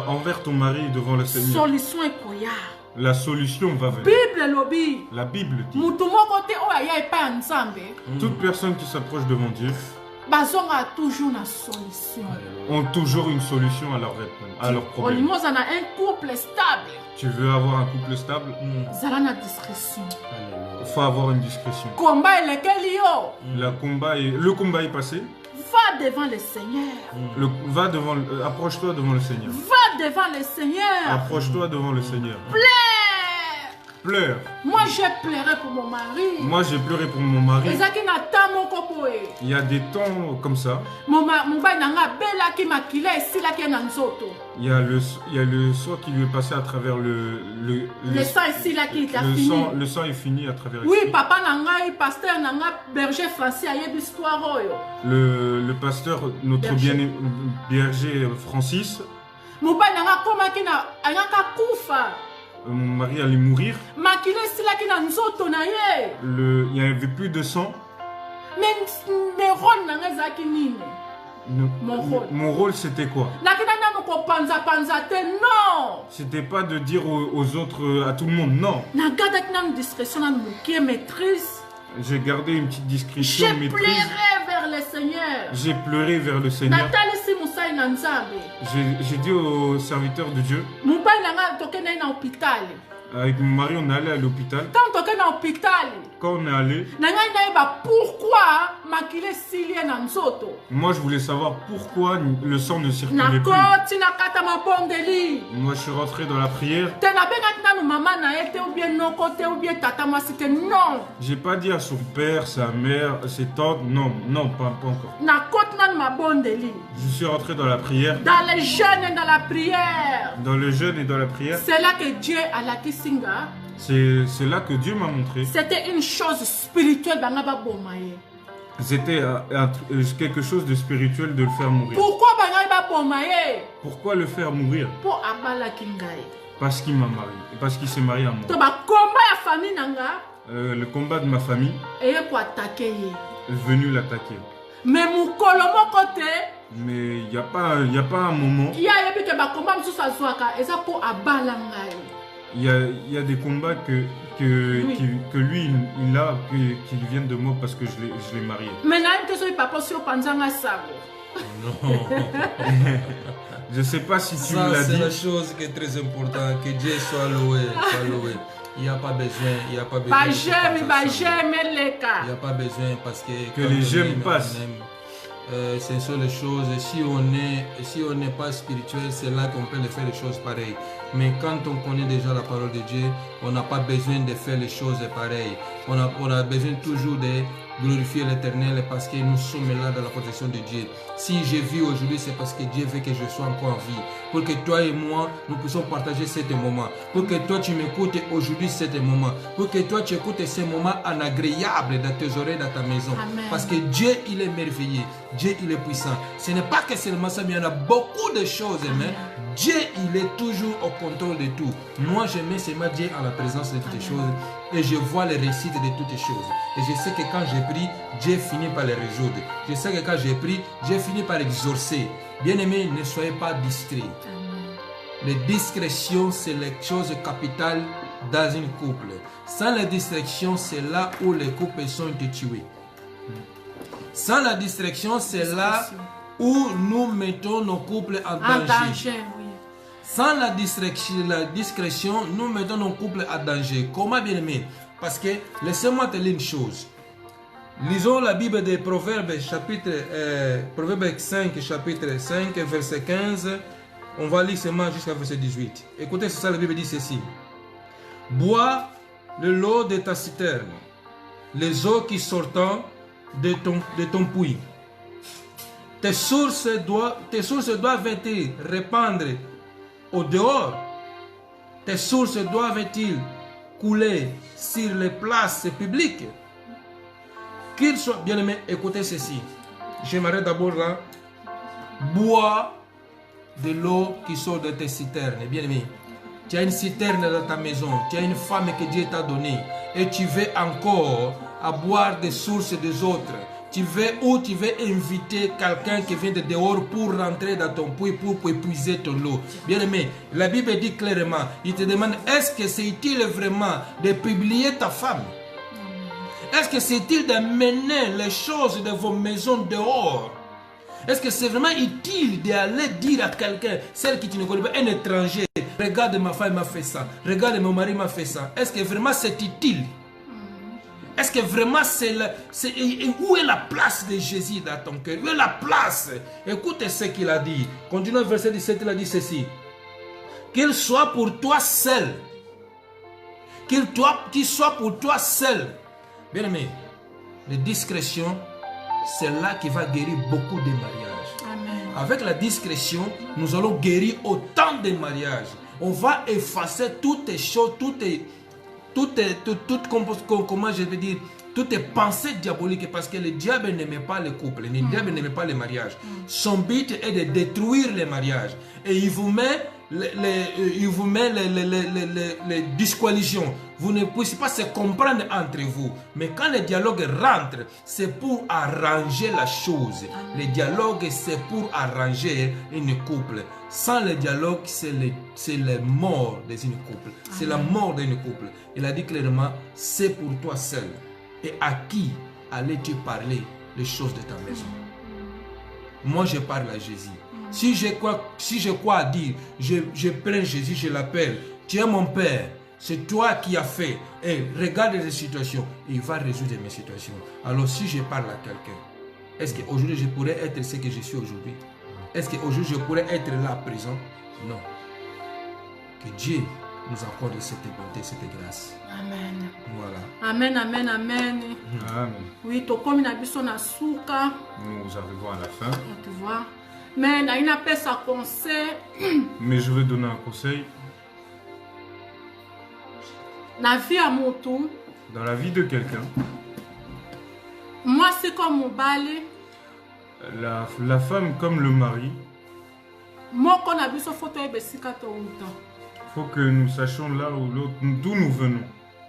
envers ton mari devant le Seigneur. Solution est koya. La solution va venir. La Bible dit. Toute personne qui s'approche devant Dieu ont toujours une solution à leur problème. Tu veux avoir un couple stable? Il faut avoir une discrétion. Le combat est passé. Va devant le Seigneur. Approche-toi devant le Seigneur. Va devant le Seigneur. Approche-toi devant le Seigneur. Pleure. Moi j'ai pleuré pour mon mari. Il y a des temps comme ça. Il y a le sang qui lui est passé à travers le sang ici là qui est fini. Le sang est fini à travers ici. Oui, papa nangai pasteur nanga berger français a yebi histoire oyo. Le pasteur notre bien berger Francis. Mon mari allait mourir. Il n'y avait plus de sang. Mon rôle c'était quoi? C'était pas de dire aux autres, à tout le monde, non. J'ai gardé une petite discrétion, j'ai pleuré vers le Seigneur. J'ai pleuré vers le Seigneur. J'ai dit aux serviteurs de Dieu. Avec mon mari, on est allé à l'hôpital. Quand on est allé, moi je voulais savoir pourquoi le sang ne circulait plus. Moi je suis rentré dans la prière. J'ai pas dit à son père, sa mère, ses tantes, non, pas encore. Je suis rentré dans la prière. Dans le jeûne et dans la prière. Dans le jeûne et dans la prière. C'est là que Dieu a la Singa. C'est là que Dieu m'a montré. C'était une chose spirituelle. C'était quelque chose de spirituel de le faire mourir. Pourquoi le faire mourir? Parce qu'il m'a marié. Parce qu'il s'est marié à moi. Le combat de ma famille est venu l'attaquer. Mais il n'y a pas un moment. Il y a des combats que lui, il a, qui viennent de moi parce que je l'ai marié. Non. Je ne sais pas si tu l'as dit. C'est la chose qui est très importante. Que Dieu soit loué. Il n'y a pas besoin. Il n'y a pas besoin parce que les gemmes passent. Ce sont les choses, si on n'est pas spirituel, c'est là qu'on peut faire les choses pareilles. Mais quand on connaît déjà la parole de Dieu, on n'a pas besoin de faire les choses pareilles. On a besoin toujours de glorifier l'Éternel parce que nous sommes là dans la protection de Dieu. Si je vis aujourd'hui, c'est parce que Dieu veut que je sois encore en vie. Pour que toi et moi, nous puissions partager ces moments. Pour que toi, tu m'écoutes aujourd'hui ces moments. Pour que toi, tu écoutes ces moments en agréable dans tes oreilles, dans ta maison. Amen. Parce que Dieu, il est merveilleux. Dieu, il est puissant. Ce n'est pas que seulement ça, mais il y en a beaucoup de choses. Mais Dieu, il est toujours au contrôle de tout. Moi, je mets seulement Dieu en la présence de toutes les choses. Et je vois les récits de toutes les choses. Et je sais que quand j'ai pris, Dieu finit par les résoudre. Je sais que quand j'ai pris, Dieu finit par exaucer. Bien-aimés, ne soyez pas distraits. La discrétion, c'est la chose capitale dans un couple. Sans la distraction, c'est là où les couples sont tués. Sans la distraction, c'est là où nous mettons nos couples en danger. Sans la discrétion, nous mettons nos couples en danger. Comment, bien-aimé? Parce que, laissez-moi te dire une chose. Lisons la Bible des Proverbes, Proverbes 5, chapitre 5, verset 15. On va lire seulement jusqu'à verset 18. Écoutez, c'est ça, la Bible dit ceci. Bois le lot de ta citerne, les eaux qui sortent de ton puits. Tes sources doivent être répandre au dehors. Tes sources doivent-ils couler sur les places publiques? Qu'ils soient bien aimés, écoutez ceci. J'aimerais d'abord là. Bois de l'eau qui sort de tes citernes. Bien aimé, tu as une citerne dans ta maison. Tu as une femme que Dieu t'a donnée. Et tu veux encore à boire des sources des autres. Tu veux inviter quelqu'un qui vient de dehors pour rentrer dans ton puits, pour épuiser ton eau. Bien aimé, la Bible dit clairement, il te demande, est-ce que c'est utile vraiment de publier ta femme? Est-ce que c'est utile d'amener les choses de vos maisons dehors? Est-ce que c'est vraiment utile d'aller dire à quelqu'un, celle qui tu ne connais pas, un étranger, regarde ma femme m'a fait ça, regarde mon mari m'a fait ça. Est-ce que vraiment c'est utile? Est-ce que vraiment où est la place de Jésus dans ton cœur? Où est la place? Écoutez ce qu'il a dit. Continuons le verset 17, il a dit ceci. Qu'il soit pour toi seul. Qu'il soit pour toi seul. Bien aimé, la discrétion, c'est là qui va guérir beaucoup de mariages. Amen. Avec la discrétion, nous allons guérir autant de mariages. On va effacer toutes les choses, toutes les pensées diaboliques, parce que le diable n'aime pas les couples, le diable n'aime pas les mariages. Son but est de détruire les mariages. Et il vous met il vous met les discoalitions. Vous ne pouvez pas se comprendre entre vous. Mais quand le dialogue rentre, c'est pour arranger la chose. Le dialogue, c'est pour arranger une couple. Sans le dialogue, c'est la mort d'une couple. C'est la mort d'une couple. Il a dit clairement, c'est pour toi seul. Et à qui allais-tu parler les choses de ta maison? Moi, je parle à Jésus. Si j'ai quoi à dire, je prends Jésus, je l'appelle. Tu es mon Père. C'est toi qui as fait. Et regarde les situations. Il va résoudre mes situations. Alors si je parle à quelqu'un, est-ce qu'aujourd'hui je pourrais être ce que je suis aujourd'hui? Est-ce qu'aujourd'hui je pourrais être là présent? Non. Que Dieu nous accorde cette bonté, cette grâce. Amen. Voilà. Amen, amen, amen. Amen. Oui, to comme na biso na suka. Nous arrivons à la fin. Tu vois. Mais na ina pesa conseil. Mais je veux donner un conseil. Na vie à motu. Dans la vie de quelqu'un, moi c'est comme mon balai. La femme comme le mari, Moko na biso photo e besika to uta. faut que nous sachions là où l'autre, d'où nous venons.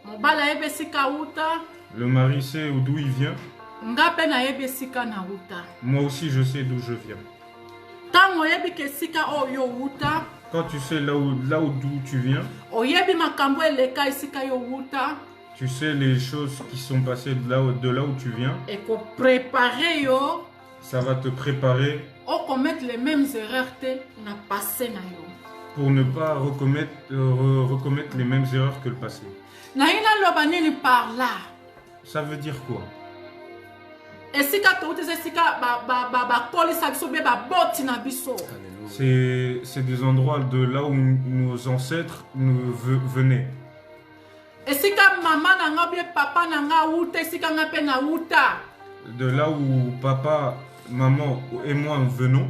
Mon balai e besika uta. Le mari sait d'où il vient. Ngape na e besika na uta. Moi aussi je sais d'où je viens. Tango yebi kesika oyo uta. Quand tu sais là où d'où tu viens, Oyebi makambo eleka esika yo uta. tu sais les choses qui sont passées de là où tu viens. Et ko préparer yo. Ça va te préparer O commettre les mêmes erreurs te na passé na yo. pour ne pas recommettre les mêmes erreurs que le passé. Na ina loba nini par là. Ça veut dire quoi? Esika to uta esika ba polisa biso be ba boti na biso. C'est des endroits de là où nos ancêtres nous venaient. Esika mama na nga bien papa na nga uta esika nga pe na uta. De là où papa, maman et moi venons.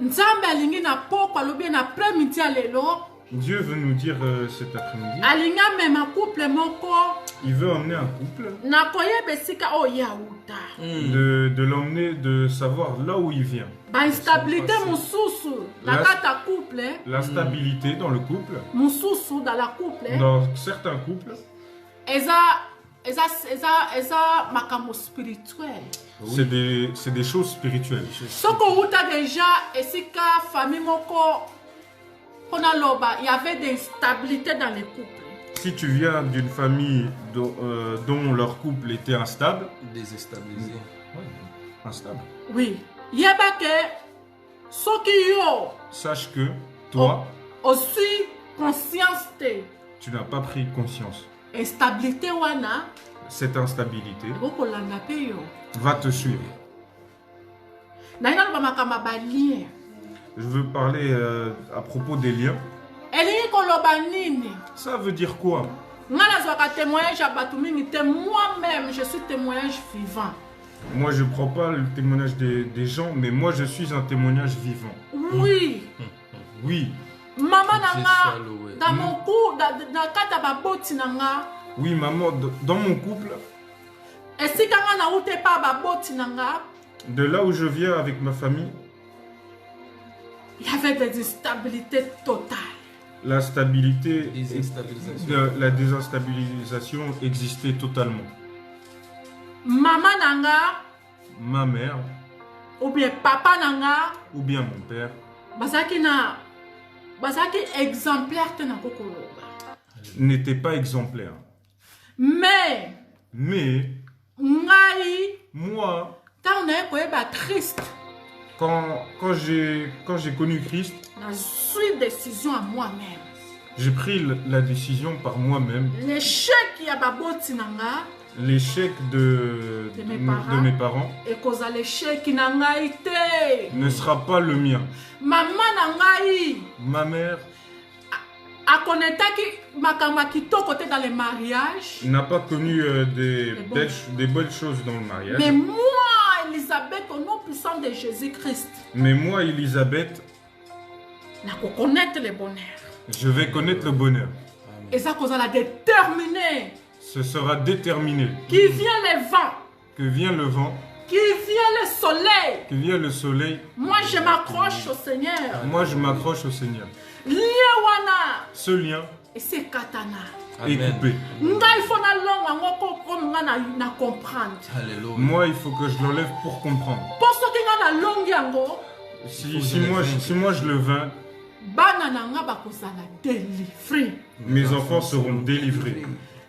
Nzambe alingi na poko alobi na après-midi lelo. Dieu veut nous dire cet après-midi. Alinga mema couple moko. Il veut emmener un couple. Na koyeba esika oya uta. De l'emmener, de savoir là où il vient. Ba instabilité mususu na kata couple. La stabilité dans le couple. Mususu dans la couple. Dans certains couples. Eza makambo spirituel. C'est des choses spirituelles. Soko uta déjà esika famille moko pona loba, il y avait des instabilités dans les couples. Si tu viens d'une famille dont leur couple était instable. Déstabilisé. Instable. Oui. Yeba ke soki yo. Sache que toi. Aussi conscience te. Tu n'as pas pris conscience. Instabilité wana. Cette instabilité va te suivre. Je veux parler à propos des liens. Ça veut dire quoi? Moi-même, je suis témoignage vivant. Moi, je ne prends pas le témoignage des gens, mais moi, je suis un témoignage vivant. Oui. Oui. Maman, dans mon cou, dans le nanga. Oui, maman, dans mon couple, de là où je viens avec ma famille, il y avait des instabilités totales. La stabilité, la désinstabilisation existait totalement. Maman nanga, ma mère, ou bien papa nanga, ou bien mon père, n'était pas exemplaire. Mais moi, quand j'ai connu Christ, décision à moi-même. J'ai pris la décision par moi-même. L'échec de mes parents ne sera pas le mien. Ma mère n'a pas connu des bonnes choses dans le mariage. Mais moi, Elisabeth, au nom puissant de Jésus-Christ, mais moi, Elisabeth, je vais connaître le bonheur. Et ça, qu'on a déterminé. Ce sera déterminé. Qui vient le vent. Que vient le vent. Qu'il vienne le soleil. Qu'il y ait le soleil. Moi, je m'accroche au Seigneur. Moi, je m'accroche au Seigneur. Liewana. Ce lien Et c'est katana. est coupé. Il faut na comprendre. Alléluia. Moi, il faut que je l'enlève pour comprendre. Pour ce qui est na longue yango, Si moi je le vainc, bana nanga bakozala délivré. mes enfants seront délivrés.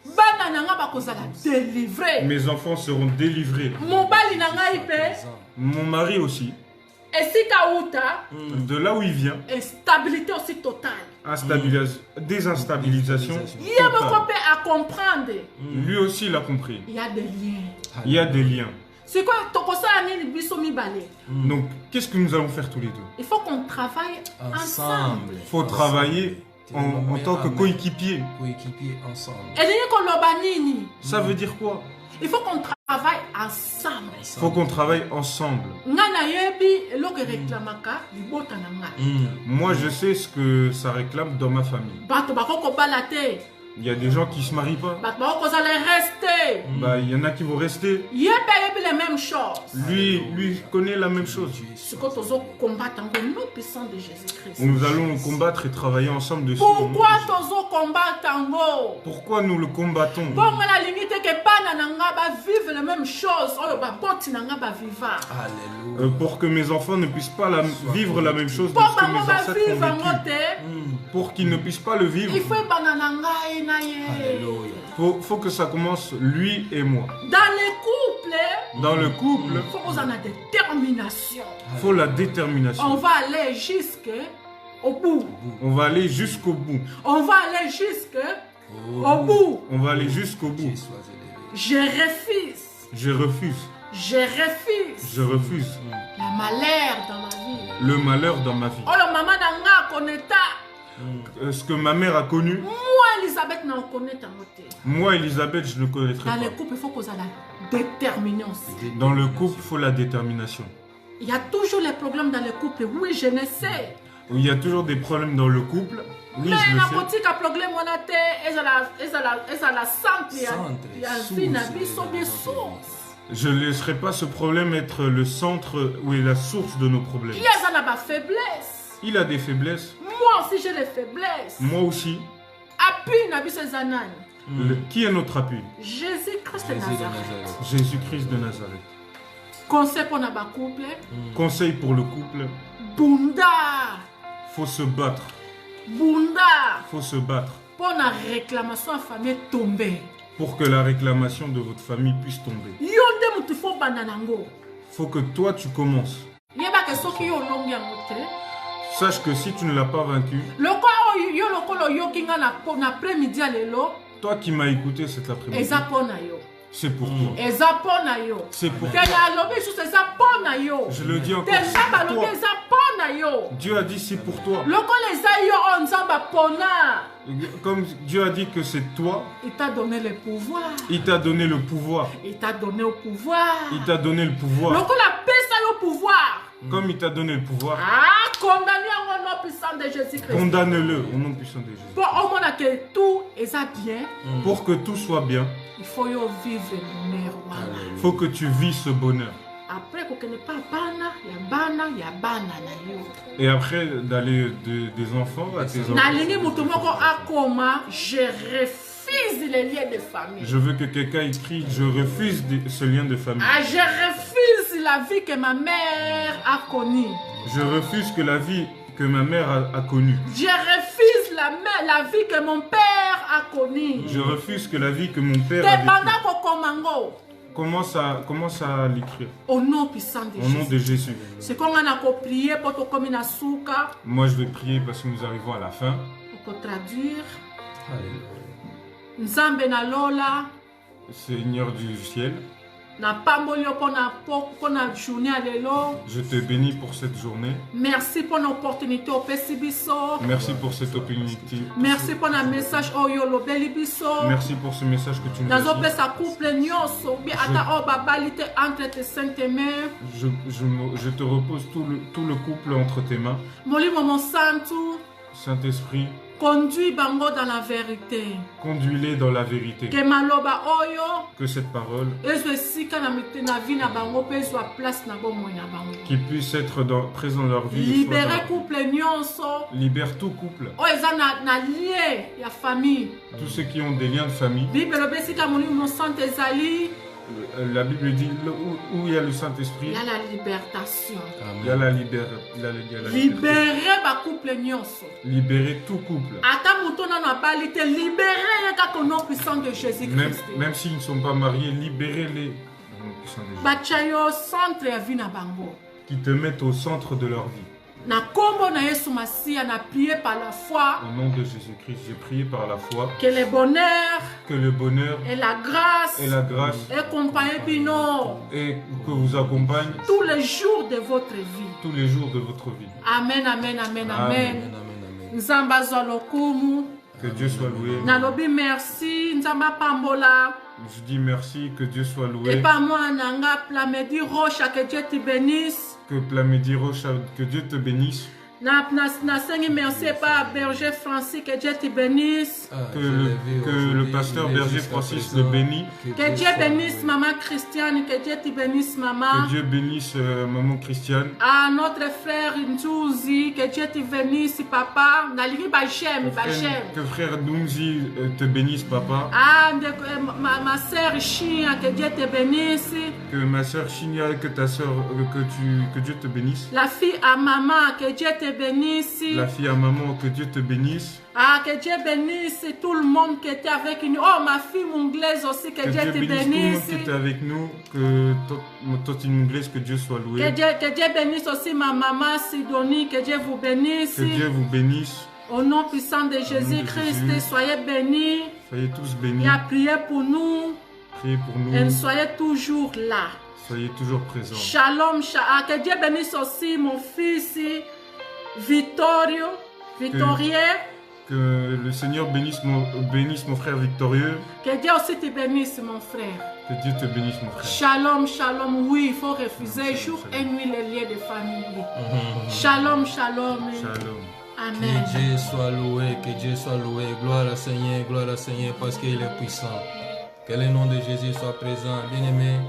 Bana nanga bakozala délivré. Mes enfants seront délivrés. Mobali nanga ipe. Mon mari aussi. Esika uta. De là où il vient, Stabilité aussi totale. désinstabilisation Il y a totale. beaucoup à comprendre. Lui aussi, il a compris. Il y a des liens. Il y a des liens. C'est quoi tokosa ani biso mibale. Donc, qu'est-ce que nous allons faire tous les deux? Il faut qu'on travaille ensemble. Il faut travailler en tant que coéquipier. Coéquipier ensemble. Et ni ko lobanini. Ça veut dire quoi? Il faut qu'on travaille ensemble. Il faut qu'on travaille ensemble. Ngana yebi eloko réclamaka libota na ngai. Moi, je sais ce que ça réclame dans ma famille. Bato bakoko balate. Il y a des gens qui ne se marient pas. Bato bakoko zala rester. Bah, il y en a qui vont rester. Yebi les mêmes choses. Lui connaît la même chose. Ce que tozo combattre en nom puissant de Jésus-Christ. Nous allons combattre et travailler ensemble dessus. Pourquoi tozo combattre en Pourquoi nous le combattons? Bon, la limite que bana nanga ba vivre les mêmes choses. Oh, ba boti nanga ba vivre. Alléluia. Pour que mes enfants ne puissent pas vivre la même chose que Pour ce que mes ba ancêtres vivre ont vécu. ngote. Pour qu'ils ne puissent pas le vivre, Il faut bana nanga na ye. Alléluia. faut que ça commence lui et moi. Dans les couples, Dans le couple, il faut qu'on ait la détermination. il faut la détermination. On va aller jusqu'au bout. On va aller jusqu'au bout. On va aller jusqu'au bout. On va aller jusqu'au bout. Sois élevé. Je refuse. Je refuse. Je refuse. Je refuse Le malheur dans ma vie. le malheur dans ma vie. Oh, le maman d'anga connaît. Ce que ma mère a connu, Moi, Elisabeth, n'a connaît ta moté. moi, Elisabeth, je ne connaîtrai Dans les pas. couples, il faut qu'on ait la détermination. Dans le couple, il faut la détermination. Il y a toujours les problèmes dans les couples. Oui, je ne sais. Il y a toujours des problèmes dans le couple. Oui, Mais je le la sais. petite problème, on a été, et la centre, il y a vie, il y a des sources. Je ne laisserai pas ce problème être le centre ou la source de nos problèmes. Il y a des faiblesses. Il a des faiblesses. Moi aussi, j'ai des faiblesses. Moi aussi. Appui, n'a pas ses ananes. Qui est notre appui? Jésus-Christ de Jésus de Nazareth. Nazareth. Jésus-Christ de Nazareth. Conseil pour notre couple. Conseil pour le couple, Bunda. faut se battre. Bunda. Faut se battre Pour la réclamation à famille tombée. pour que la réclamation de votre famille puisse tomber. Yonde mutifo bananango. Faut que toi tu commences. Yeba que soki yo longi yangote. Sache que si tu ne l'as pas vaincu, Loko yo lokolo yo kinga na après-midi alelo. toi qui m'as écouté cet après-midi, Eza pona yo. c'est pour toi. Eza pona yo. C'est pour Que toi. la lobby sous eza pona yo. Je le dis encore, Te c'est nzamba pour lobby toi. eza pona yo. Dieu a dit c'est pour toi. Lokolo eza yo on nzamba pona. Comme Dieu a dit que c'est toi, Il t'a donné le pouvoir. il t'a donné le pouvoir. Il t'a donné au pouvoir. Il t'a donné le pouvoir. Lokolo pesa yo pouvoir. Comme il t'a donné le pouvoir, Ah, condamné au nom puissant de Jésus-Christ. condamne-le au nom puissant de Jésus. Pour au moins que tout est bien, Pour que tout soit bien, il faut yo vivre le meilleur. il faut que tu vis ce bonheur. Après, qu'on ne pas bana, il y a bana na yo. Et après d'aller des enfants à tes enfants, Nalingi mutumoko akoma, je refuse les liens de famille. je veux que quelqu'un écrit, je refuse ce lien de famille. Ah, je refuse la vie que ma mère a connue. Je refuse que la vie que ma mère a connue. Je refuse la vie que mon père a connue. Je refuse que la vie que mon père Te a vécue. banda kokomango. Commence à l'écrire. Au nom puissant de Au nom de Jésus. Jésus. C'est qu'on a prié pour te comme na souka, Moi, je vais prier parce que nous arrivons à la fin. pour traduire. Alléluia. Nzambe na lola. Seigneur du ciel, Na pamboli yo pona journée à lelo. je te bénis pour cette journée. Merci pour l'opportunité au pesi biso. Merci pour cette opportunité. Merci pour le message oyo lobeli biso. Merci pour ce message que tu nous Nazo as dit. pesa couple nyonso bi ata o babalite entre tes saintes mains. Je te repose tout le couple entre tes mains. Molimo mon santu. Saint-Esprit, Conduis bango dans la vérité. Conduis-les dans la vérité. Que maloba oyo. Que cette parole qui puisse être présent dans leur vie. Libérer couple nyonso. Libère tout couple. Oh, ils ont na lié ya famille. Tous ceux qui ont des liens de famille. La Bible dit où il y a le Saint-Esprit, il y a la libertation. Il y a la libérer ba couple nyonso. Libérer tout couple. Même s'ils ne sont pas mariés, libérez-les. Qui te mettent au centre de leur vie. Na kombo na Yesu Masia, na prié par la foi. Au nom de Jésus-Christ, j'ai prié par la foi. Que le bonheur et la grâce accompagne Pino et que vous accompagne tous les jours de votre vie. Tous les jours de votre vie. Amen, amen, amen, amen. Nzamba zolokumu. Que Dieu soit loué. Nalobi merci, Nzamba pambola. Je dis merci, que Dieu soit loué. Et pas moi, Nanga Plamedi Rocha, que Dieu te bénisse. Que Plamedi Rocha, que Dieu te bénisse. Merci pas Berger Francis, que Dieu te bénisse. Que le pasteur Berger Francis le bénisse. Que Dieu bénisse maman Christiane, que Dieu te bénisse maman. Que Dieu bénisse maman Christiane. Ah, notre frère Nzouzi, que Dieu te bénisse papa. Que frère Nzouzi te bénisse papa. Ah, ma soeur Chia, que Dieu te bénisse. Que ma soeur Chia, que ta soeur, que Dieu te bénisse. La fille à maman, que Dieu te bénisse. La fille à maman, que Dieu te bénisse. Ah, que Dieu bénisse tout le monde qui était avec nous. Oh, ma fille Monglaise aussi, que Dieu te bénisse. Tout le monde qui était avec nous, que toi Monglaise, que Dieu soit loué. Que Dieu bénisse aussi ma maman Sidonie, que Dieu vous bénisse. Que Dieu vous bénisse. Au nom puissant de Jésus-Christ, soyez bénis. Soyez tous bénis. Et à prier pour nous. Priez pour nous. Et soyez toujours là. Soyez toujours présents. Shalom, shalom. Que Dieu bénisse aussi mon fils Victorio. Que le Seigneur bénisse mon frère Victorieux. Que Dieu aussi te bénisse, mon frère. Que Dieu te bénisse, mon frère. Shalom, shalom. Oui, il faut refuser jour et nuit les liens de famille. Shalom, shalom. Shalom. Amen. Que Dieu soit loué, que Dieu soit loué. Gloire au Seigneur, parce qu'il est puissant. Que le nom de Jésus soit présent. Bien-aimé,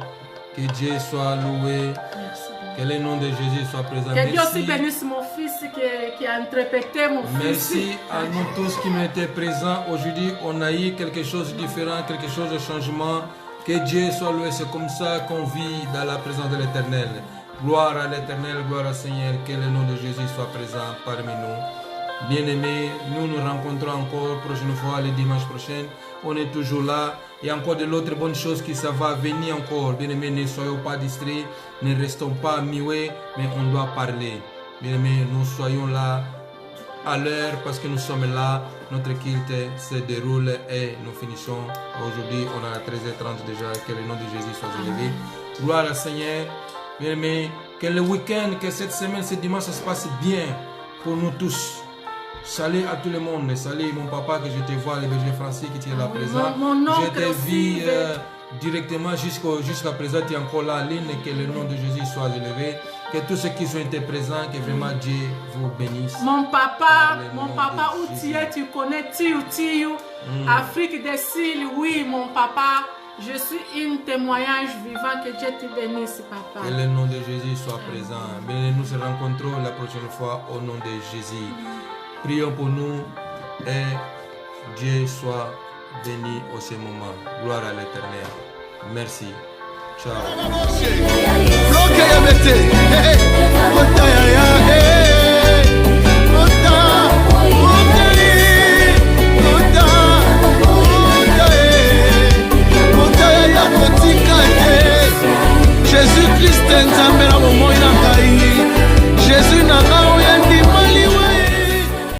que Dieu soit loué. Que le nom de Jésus soit présent. Que Dieu aussi bénisse mon fils qui a interprété mon fils. Merci à nous tous qui étaient présents. Aujourd'hui, on a eu quelque chose de différent, quelque chose de changement. Que Dieu soit loué. C'est comme ça qu'on vit dans la présence de l'Éternel. Gloire à l'Éternel, gloire au Seigneur. Que le nom de Jésus soit présent parmi nous. Bien-aimés, nous nous rencontrons encore prochaine fois, le dimanche prochain. On est toujours là. Il y a encore de l'autre bonne chose qui ça va venir encore. Bien-aimés, ne soyons pas distraits, ne restons pas muets, mais on doit parler. Bien-aimés, nous soyons là à l'heure parce que nous sommes là. Notre culte se déroule et nous finissons. Aujourd'hui, on est à 13h30 déjà. Que le nom de Jésus soit élevé. Gloire au Seigneur. Bien-aimés, que le week-end, que cette semaine, ce dimanche, ça se passe bien pour nous tous. Salut à tout le monde. Salut mon papa que je te vois, le berger Francis qui est là présent. Je te vis directement jusqu'à présent. Tu es encore là en ligne. Que le nom de Jésus soit élevé. Que tous ceux qui ont été présents, que vraiment Dieu vous bénisse. Mon papa, où tu es, tu connais Tiou. Afrique des Cils, oui, mon papa. Je suis un témoignage vivant. Que Dieu te bénisse, papa. Que le nom de Jésus soit présent. Bien, nous se rencontrons la prochaine fois au nom de Jésus. Prions pour nous et Dieu soit béni au ce moment. Gloire à l'Éternel. Merci. Ciao.